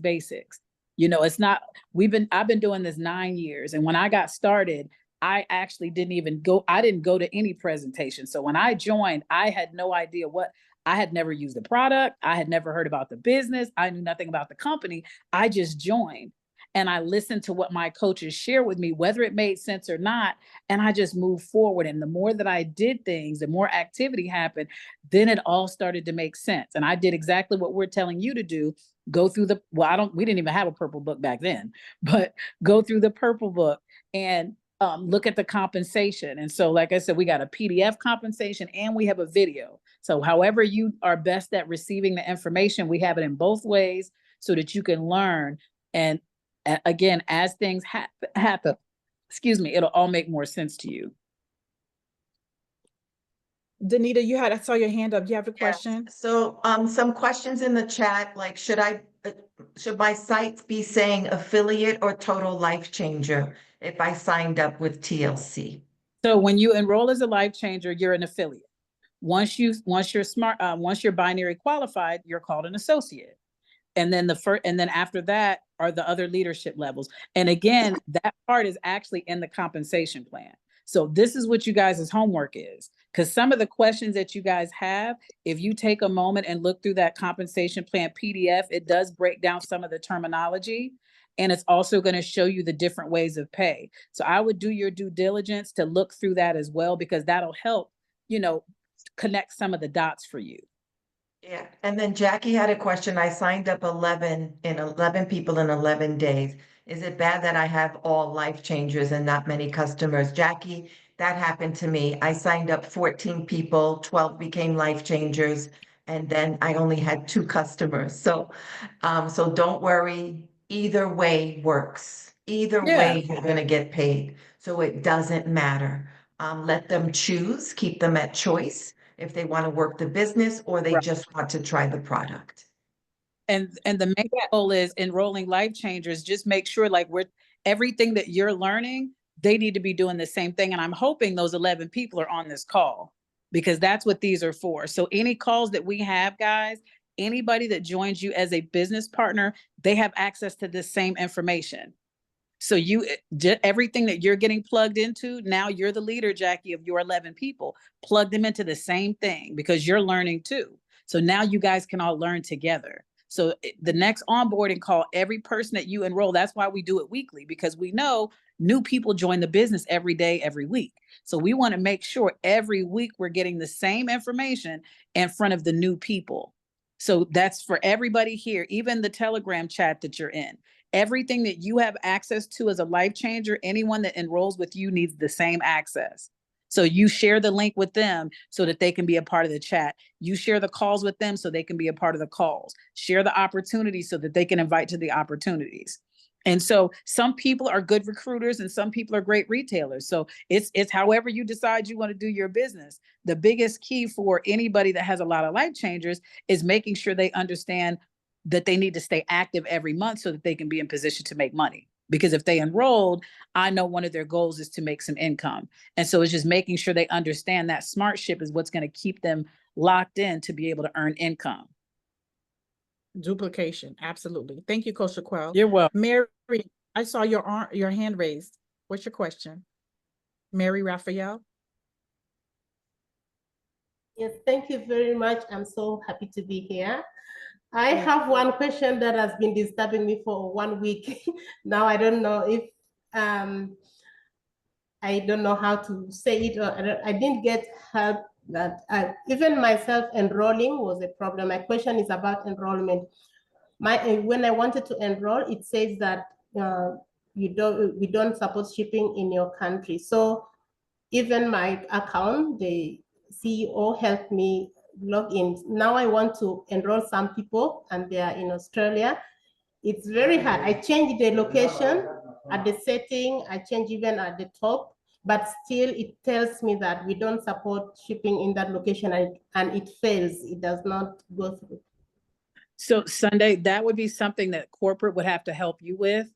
You know, I've been doing this 9 years. And when I got started, I actually didn't go to any presentation. So when I joined, I had no idea I had never used the product. I had never heard about the business. I knew nothing about the company. I just joined and I listened to what my coaches share with me, whether it made sense or not. And I just moved forward. And the more that I did things, the more activity happened, then it all started to make sense. And I did exactly what we're telling you to do. Go through we didn't even have a purple book back then, but go through the purple book and look at the compensation. And so, like I said, we got a PDF compensation and we have a video. So however you are best at receiving the information, we have it in both ways so that you can learn. And again, as things happen, it'll all make more sense to you. Danita, I saw your hand up. You have a question? Yes. So some questions in the chat, like should my sites be saying affiliate or total life changer if I signed up with TLC? So when you enroll as a life changer, you're an affiliate. Once you're binary qualified, you're called an associate. And then after that are the other leadership levels. And again, that part is actually in the compensation plan. So this is what you guys' homework is, because some of the questions that you guys have, if you take a moment and look through that compensation plan PDF, it does break down some of the terminology, and it's also going to show you the different ways of pay. So I would do your due diligence to look through that as well, because that'll help, connect some of the dots for you. Yeah. And then Jackie had a question. I signed up 11 people in 11 days. Is it bad that I have all life changers and not many customers? Jackie, that happened to me. I signed up 14 people, 12 became life changers, and then I only had 2 customers. So don't worry. Either way works. Either way, you're going to get paid. So it doesn't matter. Let them choose, keep them at choice if they want to work the business or they just want to try the product. And the main goal is enrolling life changers. Just make sure everything that you're learning, they need to be doing the same thing. And I'm hoping those 11 people are on this call, because that's what these are for. So any calls that we have, guys, anybody that joins you as a business partner, they have access to this same information. So everything that you're getting plugged into, now you're the leader, Jackie, of your 11 people. Plug them into the same thing because you're learning too. So now you guys can all learn together. So the next onboarding call, every person that you enroll, that's why we do it weekly, because we know new people join the business every day, every week. So we want to make sure every week we're getting the same information in front of the new people. So that's for everybody here, even the Telegram chat that you're in. Everything that you have access to as a life changer, anyone that enrolls with you needs the same access. So you share the link with them so that they can be a part of the chat. You share the calls with them so they can be a part of the calls. Share the opportunities so that they can invite to the opportunities. And so some people are good recruiters and some people are great retailers. So it's however you decide you want to do your business. The biggest key for anybody that has a lot of life changers is making sure they understand that they need to stay active every month so that they can be in position to make money. Because if they enrolled, I know one of their goals is to make some income. And so it's just making sure they understand that smart ship is what's going to keep them locked in to be able to earn income. Duplication, absolutely. Thank you, Coach LaQuail. You're welcome. Mary, I saw your hand raised. What's your question? Mary Raphael? Yes, thank you very much. I'm so happy to be here. I have one question that has been disturbing me for 1 week. Now I don't know if I don't know how to say it, or I didn't get help. That even myself enrolling was a problem. My question is about enrollment. When I wanted to enroll, it says that we don't support shipping in your country. So even my account, the CEO helped me log in. Now I want to enroll some people and they are in Australia. It's very hard. I changed the location at the setting. I changed even at the top, but still it tells me that we don't support shipping in that location, and it fails. It does not go through. So Sunday, that would be something that corporate would have to help you with.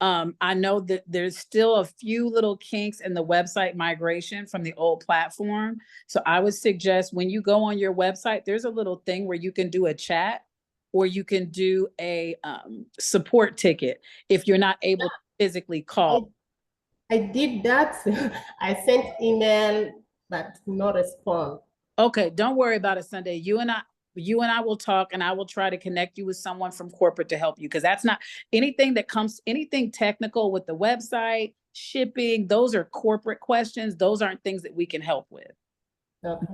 I know that there's still a few little kinks in the website migration from the old platform. So I would suggest when you go on your website, there's a little thing where you can do a chat or you can do a support ticket if you're not able to physically call. I did that. I sent email, but no response. Okay, don't worry about it, Sunday. You and I will talk, and I will try to connect you with someone from corporate to help you, because that's not anything technical with the website, shipping. Those are corporate questions. Those aren't things that we can help with. Okay.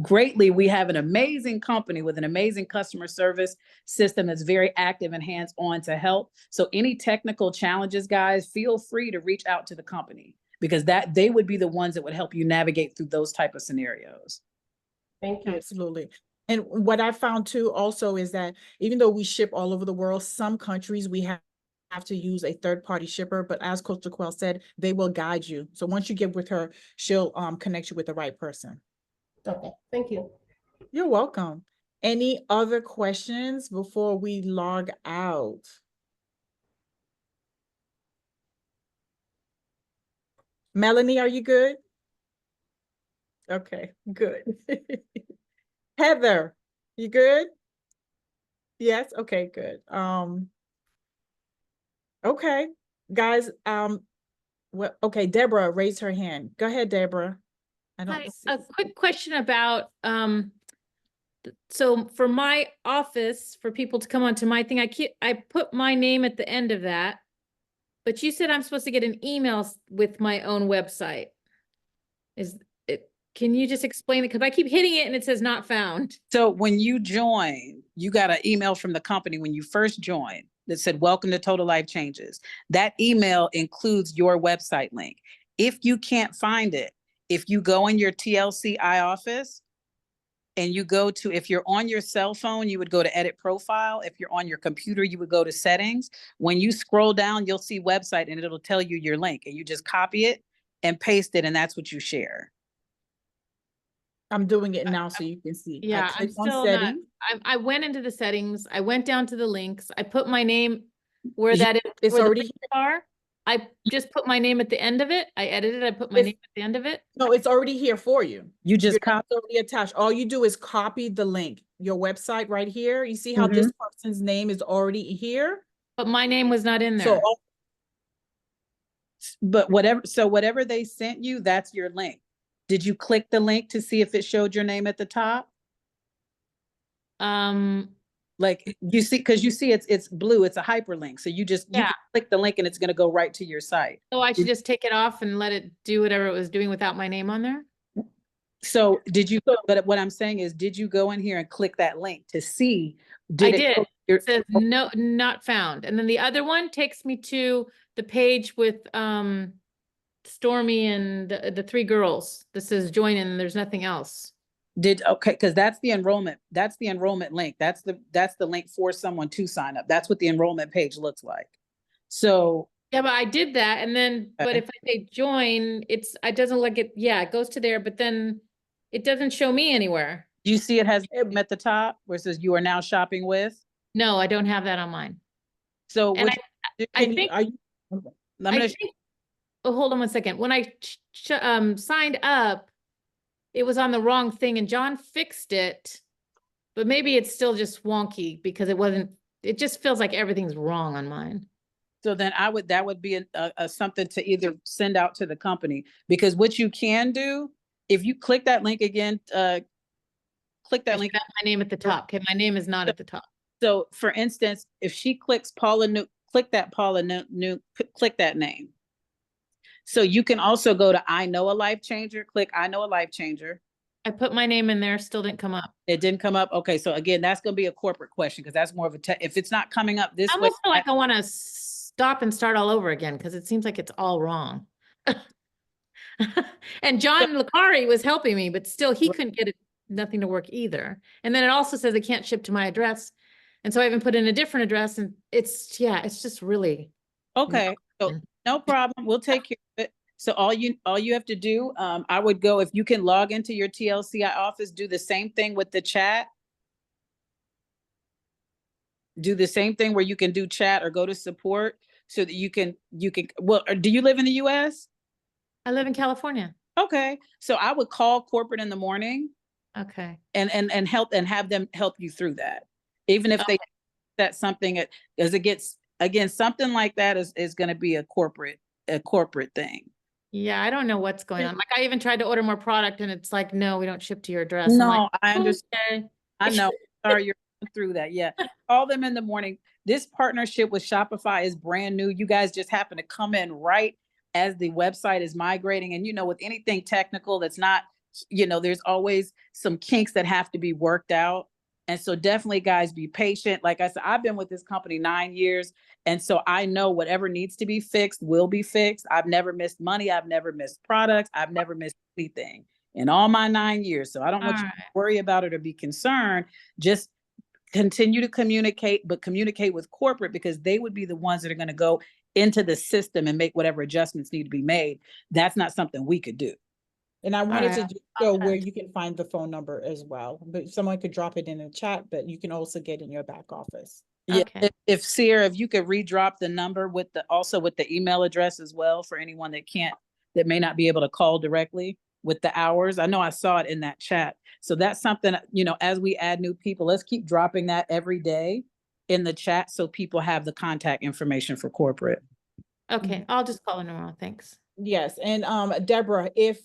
Greatly, we have an amazing company with an amazing customer service system that's very active and hands-on to help. So any technical challenges, guys, feel free to reach out to the company, because they would be the ones that would help you navigate through those type of scenarios. Thank you. Absolutely. And what I found too also is that even though we ship all over the world, some countries we have to use a third-party shipper, but as Coach LaQuail said, they will guide you. So once you get with her, she'll connect you with the right person. Okay, thank you. You're welcome. Any other questions before we log out? Melanie, are you good? Okay, good. Heather, you good? Yes, okay, good. Okay, guys, okay, Deborah raised her hand. Go ahead, Deborah. I don't Hi, see. a quick question about, so for my office, for people to come onto my thing, I put my name at the end of that, but you said I'm supposed to get an email with my own website. Can you just explain it? Because I keep hitting it and it says not found. So when you join, you got an email from the company when you first joined that said, "Welcome to Total Life Changes." That email includes your website link. If you can't find it, if you go in your TLC iOffice and you go to, if you're on your cell phone, you would go to edit profile. If you're on your computer, you would go to settings. When you scroll down, you'll see website and it'll tell you your link, and you just copy it and paste it, and that's what you share. I'm doing it now so you can see. Yeah, I'm still not. I went into the settings. I went down to the links. I put my name where that is. It's where already the links are. I just put my name at the end of it. I edited. I put my name at the end of it. No, it's already here for you. You just copy. It's already attached. All you do is copy the link. Your website right here. You see how this person's name is already here? But my name was not in there. So, but whatever they sent you, that's your link. Did you click the link to see if it showed your name at the top? Like you see, because you see it's blue, it's a hyperlink. So you can click the link and it's going to go right to your site. So I should just take it off and let it do whatever it was doing without my name on there? So but what I'm saying is, did you go in here and click that link to see? I did. It says no, not found. And then the other one takes me to the page with Stormy and the three girls. This says join in, and there's nothing else. Okay, because that's the enrollment. That's the enrollment link. That's the link for someone to sign up. That's what the enrollment page looks like. So yeah, but I did that, and then but if I say join, it doesn't look it. Yeah, it goes to there, but then it doesn't show me anywhere. Do you see it has at the top where it says you are now shopping with? No, I don't have that on mine. So I think oh, hold on one second. When I signed up, it was on the wrong thing and John fixed it. But maybe it's still just wonky because it just feels like everything's wrong on mine. So then that would be a something to either send out to the company, because what you can do, if you click that link again, click that link. Got my name at the top. Okay, my name is not at the top. So for instance, if she clicks Paula New, click that Paula New, click that name. So you can also go to I Know a Life Changer, click I Know a Life Changer. I put my name in there, still didn't come up. It didn't come up. Okay, so again, that's going to be a corporate question because that's more of a if it's not coming up this I way. almost feel like I want to stop and start all over again because it seems like it's all wrong. And John Lacari was helping me, but still he couldn't get it, nothing to work either. And then it also says it can't ship to my address. And so I even put in a different address and it's just really. Okay, so no problem. We'll take care of it. So all you have to do, I would go, if you can log into your TLCI office, do the same thing with the chat. Do the same thing where you can do chat or go to support so that you can, well, do you live in the US? I live in California. Okay, so I would call corporate in the morning. Okay. And help and have them help you through that. Even if they set something, as it gets, again, something like that is going to be a corporate thing. Yeah, I don't know what's going on. Like I even tried to order more product and it's like, no, we don't ship to your address. No, I'm like, I understand. okay. I know. Sorry, you're going through that. Yeah. Call them in the morning. This partnership with Shopify is brand new. You guys just happen to come in right as the website is migrating. And, with anything technical that's not, there's always some kinks that have to be worked out. And so definitely, guys, be patient. Like I said, I've been with this company 9 years. And so I know whatever needs to be fixed will be fixed. I've never missed money. I've never missed products. I've never missed anything in all my 9 years. So I don't want you to worry about it or be concerned. Just continue to communicate, but communicate with corporate because they would be the ones that are going to go into the system and make whatever adjustments need to be made. That's not something we could do. And I wanted to show where you can find the phone number as well, but someone could drop it in the chat, but you can also get in your back office. Yeah, Okay. if Sierra, if you could redrop the number with the email address as well for anyone that may not be able to call directly with the hours. I know I saw it in that chat. So that's something, as we add new people, let's keep dropping that every day in the chat so people have the contact information for corporate. Okay, I'll just call in tomorrow. Thanks. Yes, and Deborah, if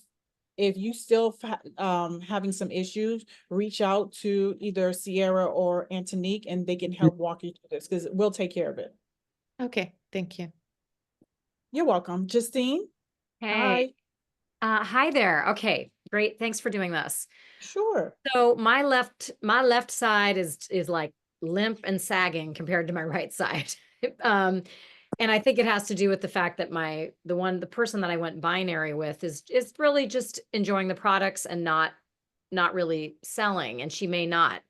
you still having some issues, reach out to either Sierra or Antonique and they can help walk you through this because we'll take care of it. Okay, thank you. You're welcome. Justine? Hey. Hi there. Okay, great. Thanks for doing this. Sure. So my left side is like limp and sagging compared to my right side. And I think it has to do with the fact that the person that I went binary with is really just enjoying the products and not really selling, and she may not.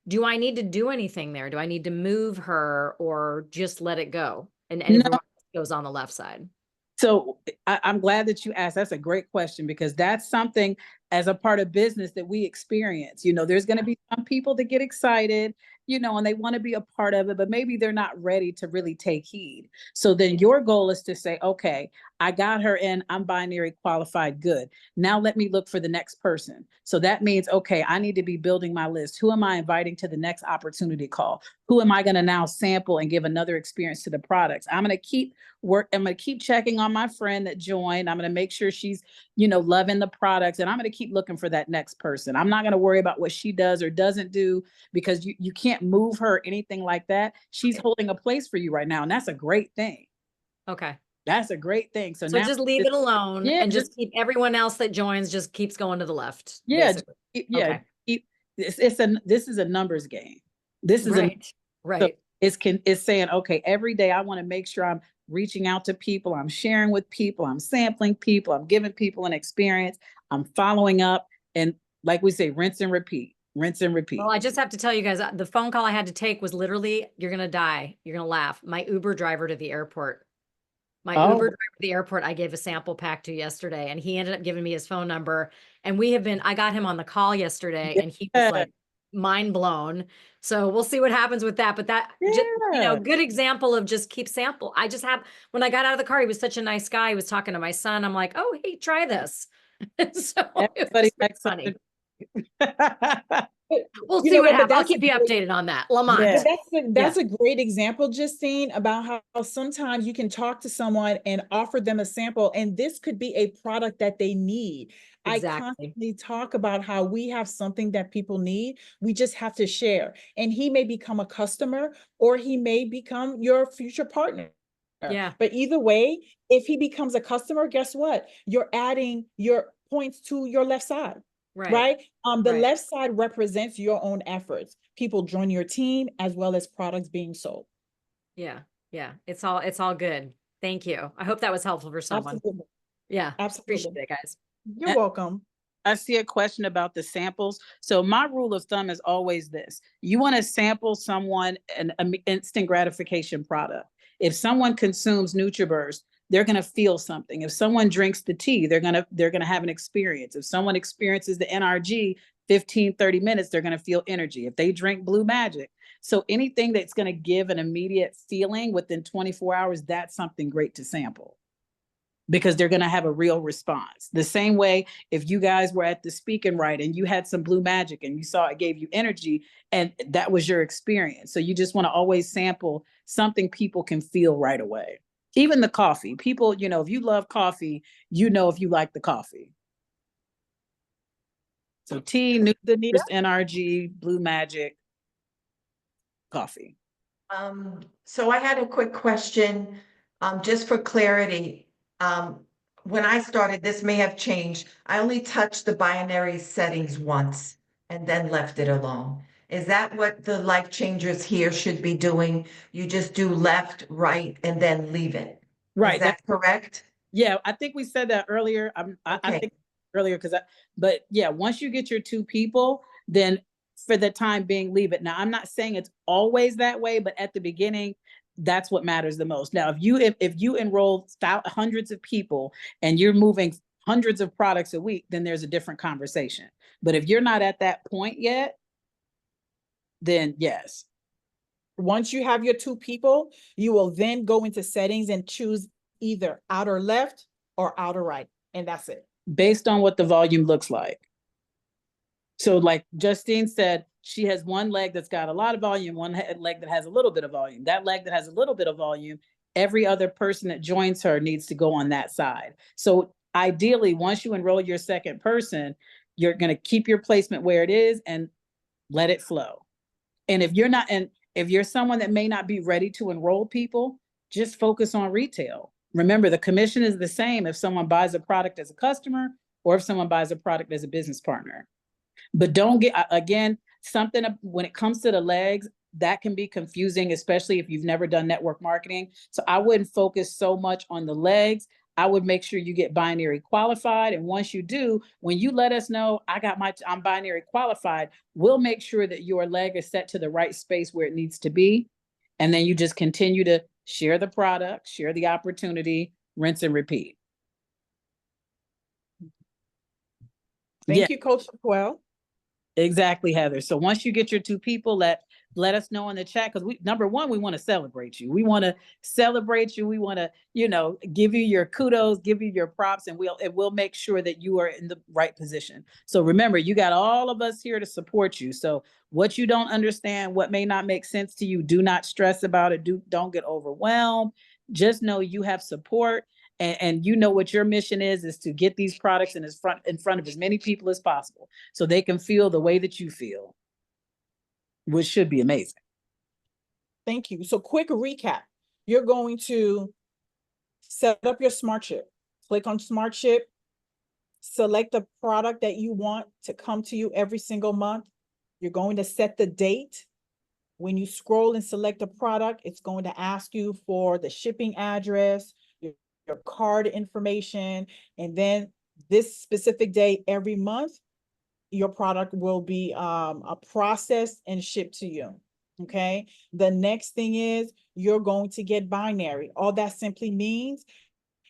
Do I need to do anything there? Do I need to move her or just let it go? And everyone goes on the left side. So I'm glad that you asked. That's a great question because that's something as a part of business that we experience. There's going to be some people that get excited, and they want to be a part of it, but maybe they're not ready to really take heed. So then your goal is to say, okay, I got her in, I'm binary qualified, good. Now let me look for the next person. So that means, okay, I need to be building my list. Who am I inviting to the next opportunity call? Who am I going to now sample and give another experience to the products? I'm going to keep checking on my friend that joined. I'm going to make sure she's, loving the products, and I'm going to keep looking for that next person. I'm not going to worry about what she does or doesn't do because you can't move her, anything like that. She's holding a place for you right now. And that's a great thing. Okay. That's a great thing. So So now just leave it alone and just keep everyone else that joins just keeps going to the left. Yeah. Basically. Okay. This is a numbers game. This is right. So it's saying, okay, every day I want to make sure I'm reaching out to people, I'm sharing with people, I'm sampling people, I'm giving people an experience, I'm following up, and like we say, rinse and repeat, rinse and repeat. Well, I just have to tell you guys, the phone call I had to take was literally, you're going to die. You're going to laugh. My Uber driver to the airport. Uber driver to the airport, I gave a sample pack to yesterday, and he ended up giving me his phone number. And I got him on the call yesterday, and he was like mind blown. So we'll see what happens with that. But that, good example of just keep sample. When I got out of the car, he was such a nice guy. He was talking to my son. I'm like, oh, hey, try this. So it Everybody was likes funny. something. We'll You see know what what, but happens. I'll that's a keep you great, updated on that. Lamont. Yeah. but that's a great example, Justine, about how sometimes you can talk to someone and offer them a sample, and this could be a product that they need. I Exactly. constantly talk about how we have something that people need. We just have to share. And he may become a customer or he may become your future partner. Yeah. But either way, if he becomes a customer, guess what? You're adding your points to your left side. Right. Right? The Right. left side represents your own efforts, people join your team, as well as products being sold. Yeah. Yeah. It's all good. Thank you. I hope that was helpful for someone. Absolutely. Yeah. Absolutely. Appreciate it, guys. You're Uh, welcome. I see a question about the samples. So my rule of thumb is always this. You want to sample someone an instant gratification product. If someone consumes NutriBurst, they're going to feel something. If someone drinks the tea, they're going to have an experience. If someone experiences the NRG 15, 30 minutes, they're going to feel energy. If they drink Blue Magic. So anything that's going to give an immediate feeling within 24 hours, that's something great to sample, because they're going to have a real response. The same way, if you guys were at the Speak and Write and you had some Blue Magic and you saw it gave you energy and that was your experience. So you just want to always sample something people can feel right away. Even the coffee. People, if you love coffee, if you like the coffee. So tea, Danita? NutriBurst, NRG, Blue Magic, coffee. So I had a quick question, just for clarity. When I started, this may have changed. I only touched the binary settings once and then left it alone. Is that what the life changers here should be doing? You just do left, right, and then leave it. Right. Is that correct? Yeah, I think we said that earlier. I Okay. think earlier but yeah, once you get your two people, then for the time being, leave it. Now, I'm not saying it's always that way, but at the beginning, that's what matters the most. Now, if you enroll hundreds of people and you're moving hundreds of products a week, then there's a different conversation. But if you're not at that point yet, then yes. Once you have your two people, you will then go into settings and choose either outer left or outer right. And that's it. Based on what the volume looks like. So like Justine said, she has one leg that's got a lot of volume, one leg that has a little bit of volume. That leg that has a little bit of volume, every other person that joins her needs to go on that side. So ideally, once you enroll your second person, you're going to keep your placement where it is and let it flow. And if you're someone that may not be ready to enroll people, just focus on retail. Remember, the commission is the same if someone buys a product as a customer or if someone buys a product as a business partner. But don't get, again, something when it comes to the legs, that can be confusing, especially if you've never done network marketing. So I wouldn't focus so much on the legs. I would make sure you get binary qualified. And once you do, when you let us know, I'm binary qualified, we'll make sure that your leg is set to the right space where it needs to be. And then you just continue to share the product, share the opportunity, rinse and repeat. Thank you, Coach LaQuail. Exactly, Heather. So once you get your two people, let us know in the chat, because number one, we want to celebrate you. We want to celebrate you. We want to, give you your kudos, give you your props, and we'll make sure that you are in the right position. So remember, you got all of us here to support you. So what you don't understand, what may not make sense to you, do not stress about it. Don't get overwhelmed. Just know you have support. And you know what your mission is to get these products in front of as many people as possible so they can feel the way that you feel, which should be amazing. Thank you. So quick recap. You're going to set up your smart chip. Click on smart chip, select the product that you want to come to you every single month. You're going to set the date. When you scroll and select a product, it's going to ask you for the shipping address, your card information, and then this specific day every month, your product will be processed and shipped to you. Okay. The next thing is you're going to get binary. All that simply means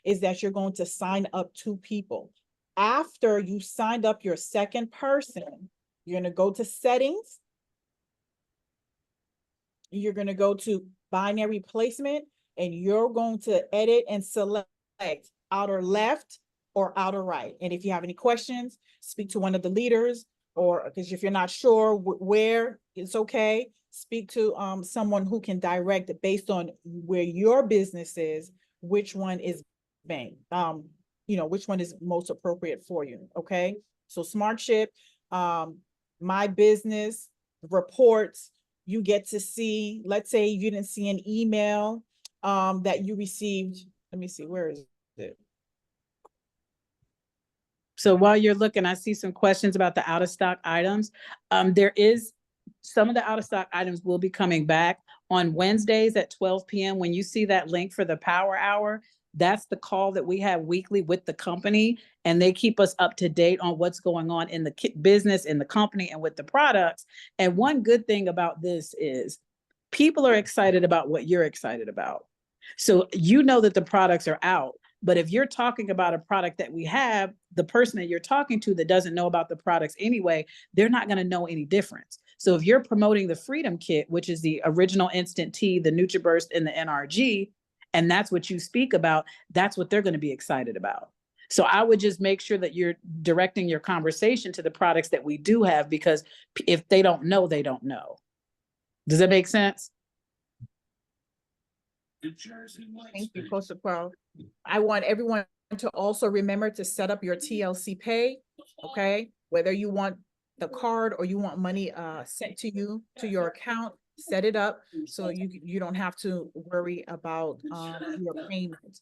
is that you're going to sign up two people. After you signed up your second person, you're going to go to settings. You're going to go to binary placement, and you're going to edit and select outer left or outer right. And if you have any questions, speak to one of the leaders, or because if you're not sure where, it's okay. Speak to someone who can direct it based on where your business is, which one is bank, which one is most appropriate for you. Okay. So SmartShip, my business reports, you get to see, let's say you didn't see an email that you received. Let me see, where is it? So while you're looking, I see some questions about the out of stock items. Some of the out of stock items will be coming back on Wednesdays at 12 p.m. When you see that link for the power hour, that's the call that we have weekly with the company, and they keep us up to date on what's going on in the business, in the company, and with the products. And one good thing about this is people are excited about what you're excited about. So you know that the products are out. But if you're talking about a product that we have, the person that you're talking to that doesn't know about the products anyway, they're not going to know any difference. So if you're promoting the Freedom Kit, which is the original instant tea, the NutriBurst, and the NRG, and that's what you speak about, that's what they're going to be excited about. So I would just make sure that you're directing your conversation to the products that we do have, because if they don't know, they don't know. Does that make sense? Thank you, Coach LaQuail. I want everyone to also remember to set up your TLC pay, okay? Whether you want the card or you want money sent to you, to your account, set it up so you don't have to worry about your payment.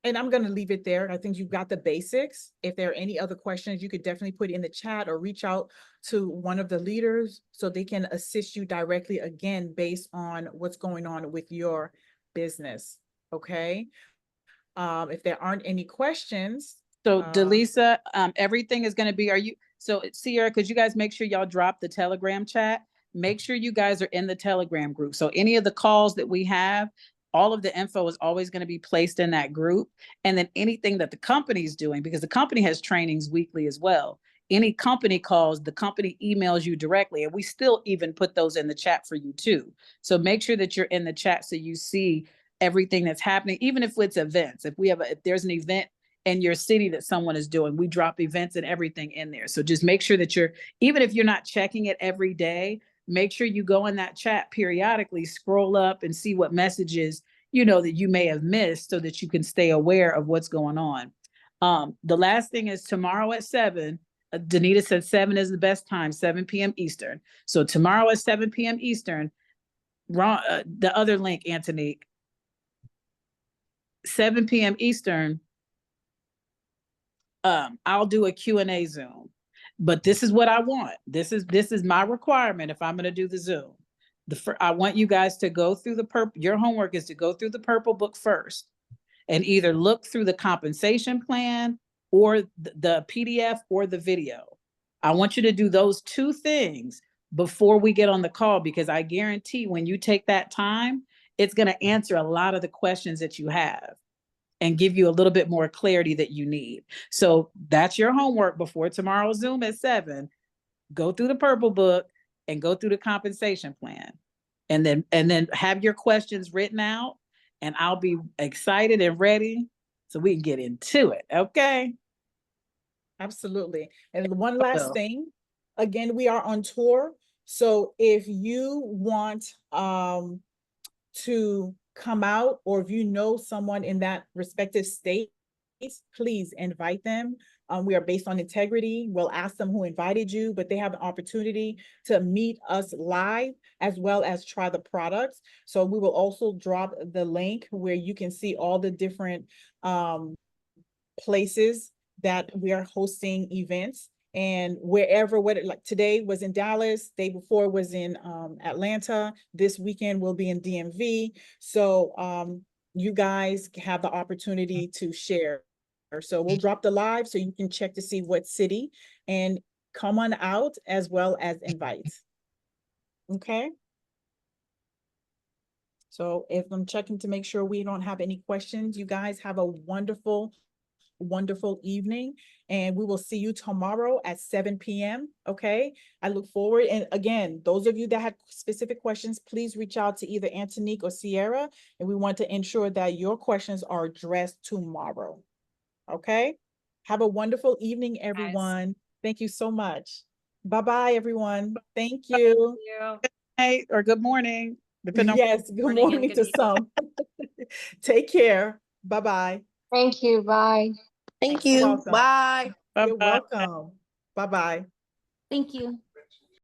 And I'm going to leave it there. I think you've got the basics. If there are any other questions, you could definitely put in the chat or reach out to one of the leaders so they can assist you directly, again, based on what's going on with your business. Okay. If there aren't any questions. So Delisa, everything is going to be, so Sierra, could you guys make sure y'all drop the Telegram chat? Make sure you guys are in the Telegram group. So any of the calls that we have, all of the info is always going to be placed in that group. And then anything that the company's doing, because the company has trainings weekly as well. Any company calls, the company emails you directly, and we still even put those in the chat for you too. So make sure that you're in the chat so you see everything that's happening, even if it's events. If there's an event in your city that someone is doing, we drop events and everything in there. So just make sure that even if you're not checking it every day, make sure you go in that chat periodically, scroll up and see what messages, that you may have missed so that you can stay aware of what's going on. The last thing is tomorrow at 7, Danita said 7 is the best time, 7 p.m. Eastern. So tomorrow at 7 p.m. Eastern, the other link, Antonique, 7 p.m. Eastern, I'll do a Q&A Zoom. But this is what I want. This is my requirement if I'm going to do the Zoom. I want you guys to go through your homework is to go through the purple book first and either look through the compensation plan or the PDF or the video. I want you to do those two things before we get on the call, because I guarantee when you take that time, it's going to answer a lot of the questions that you have and give you a little bit more clarity that you need. So that's your homework before tomorrow's Zoom at 7. Go through the purple book and go through the compensation plan. And then have your questions written out, and I'll be excited and ready so we can get into it. Okay. Absolutely. And one last thing, again, we are on tour. So if you want to come out, or if you know someone in that respective state, please invite them. We are based on integrity. We'll ask them who invited you, but they have an opportunity to meet us live as well as try the products. So we will also drop the link where you can see all the different places that we are hosting events. And wherever, like today was in Dallas, day before was in Atlanta, this weekend will be in DMV. So you guys have the opportunity to share. So we'll drop the live so you can check to see what city and come on out as well as invite. Okay. So if I'm checking to make sure we don't have any questions, you guys have a wonderful wonderful evening, and we will see you tomorrow at 7 p.m. Okay. I look forward. And again, those of you that had specific questions, please reach out to either Antonique or Sierra, and we want to ensure that your questions are addressed tomorrow. Okay. Have a wonderful evening, everyone. Thank you so much. Bye-bye, everyone. Thank you. Hey, or good morning. Depending on Yes, good Morning and morning good to evening. some. Take care. Bye-bye. Thank you. Bye. Thank You're you. welcome. Bye. You're Bye-bye. welcome. Bye-bye. Thank you.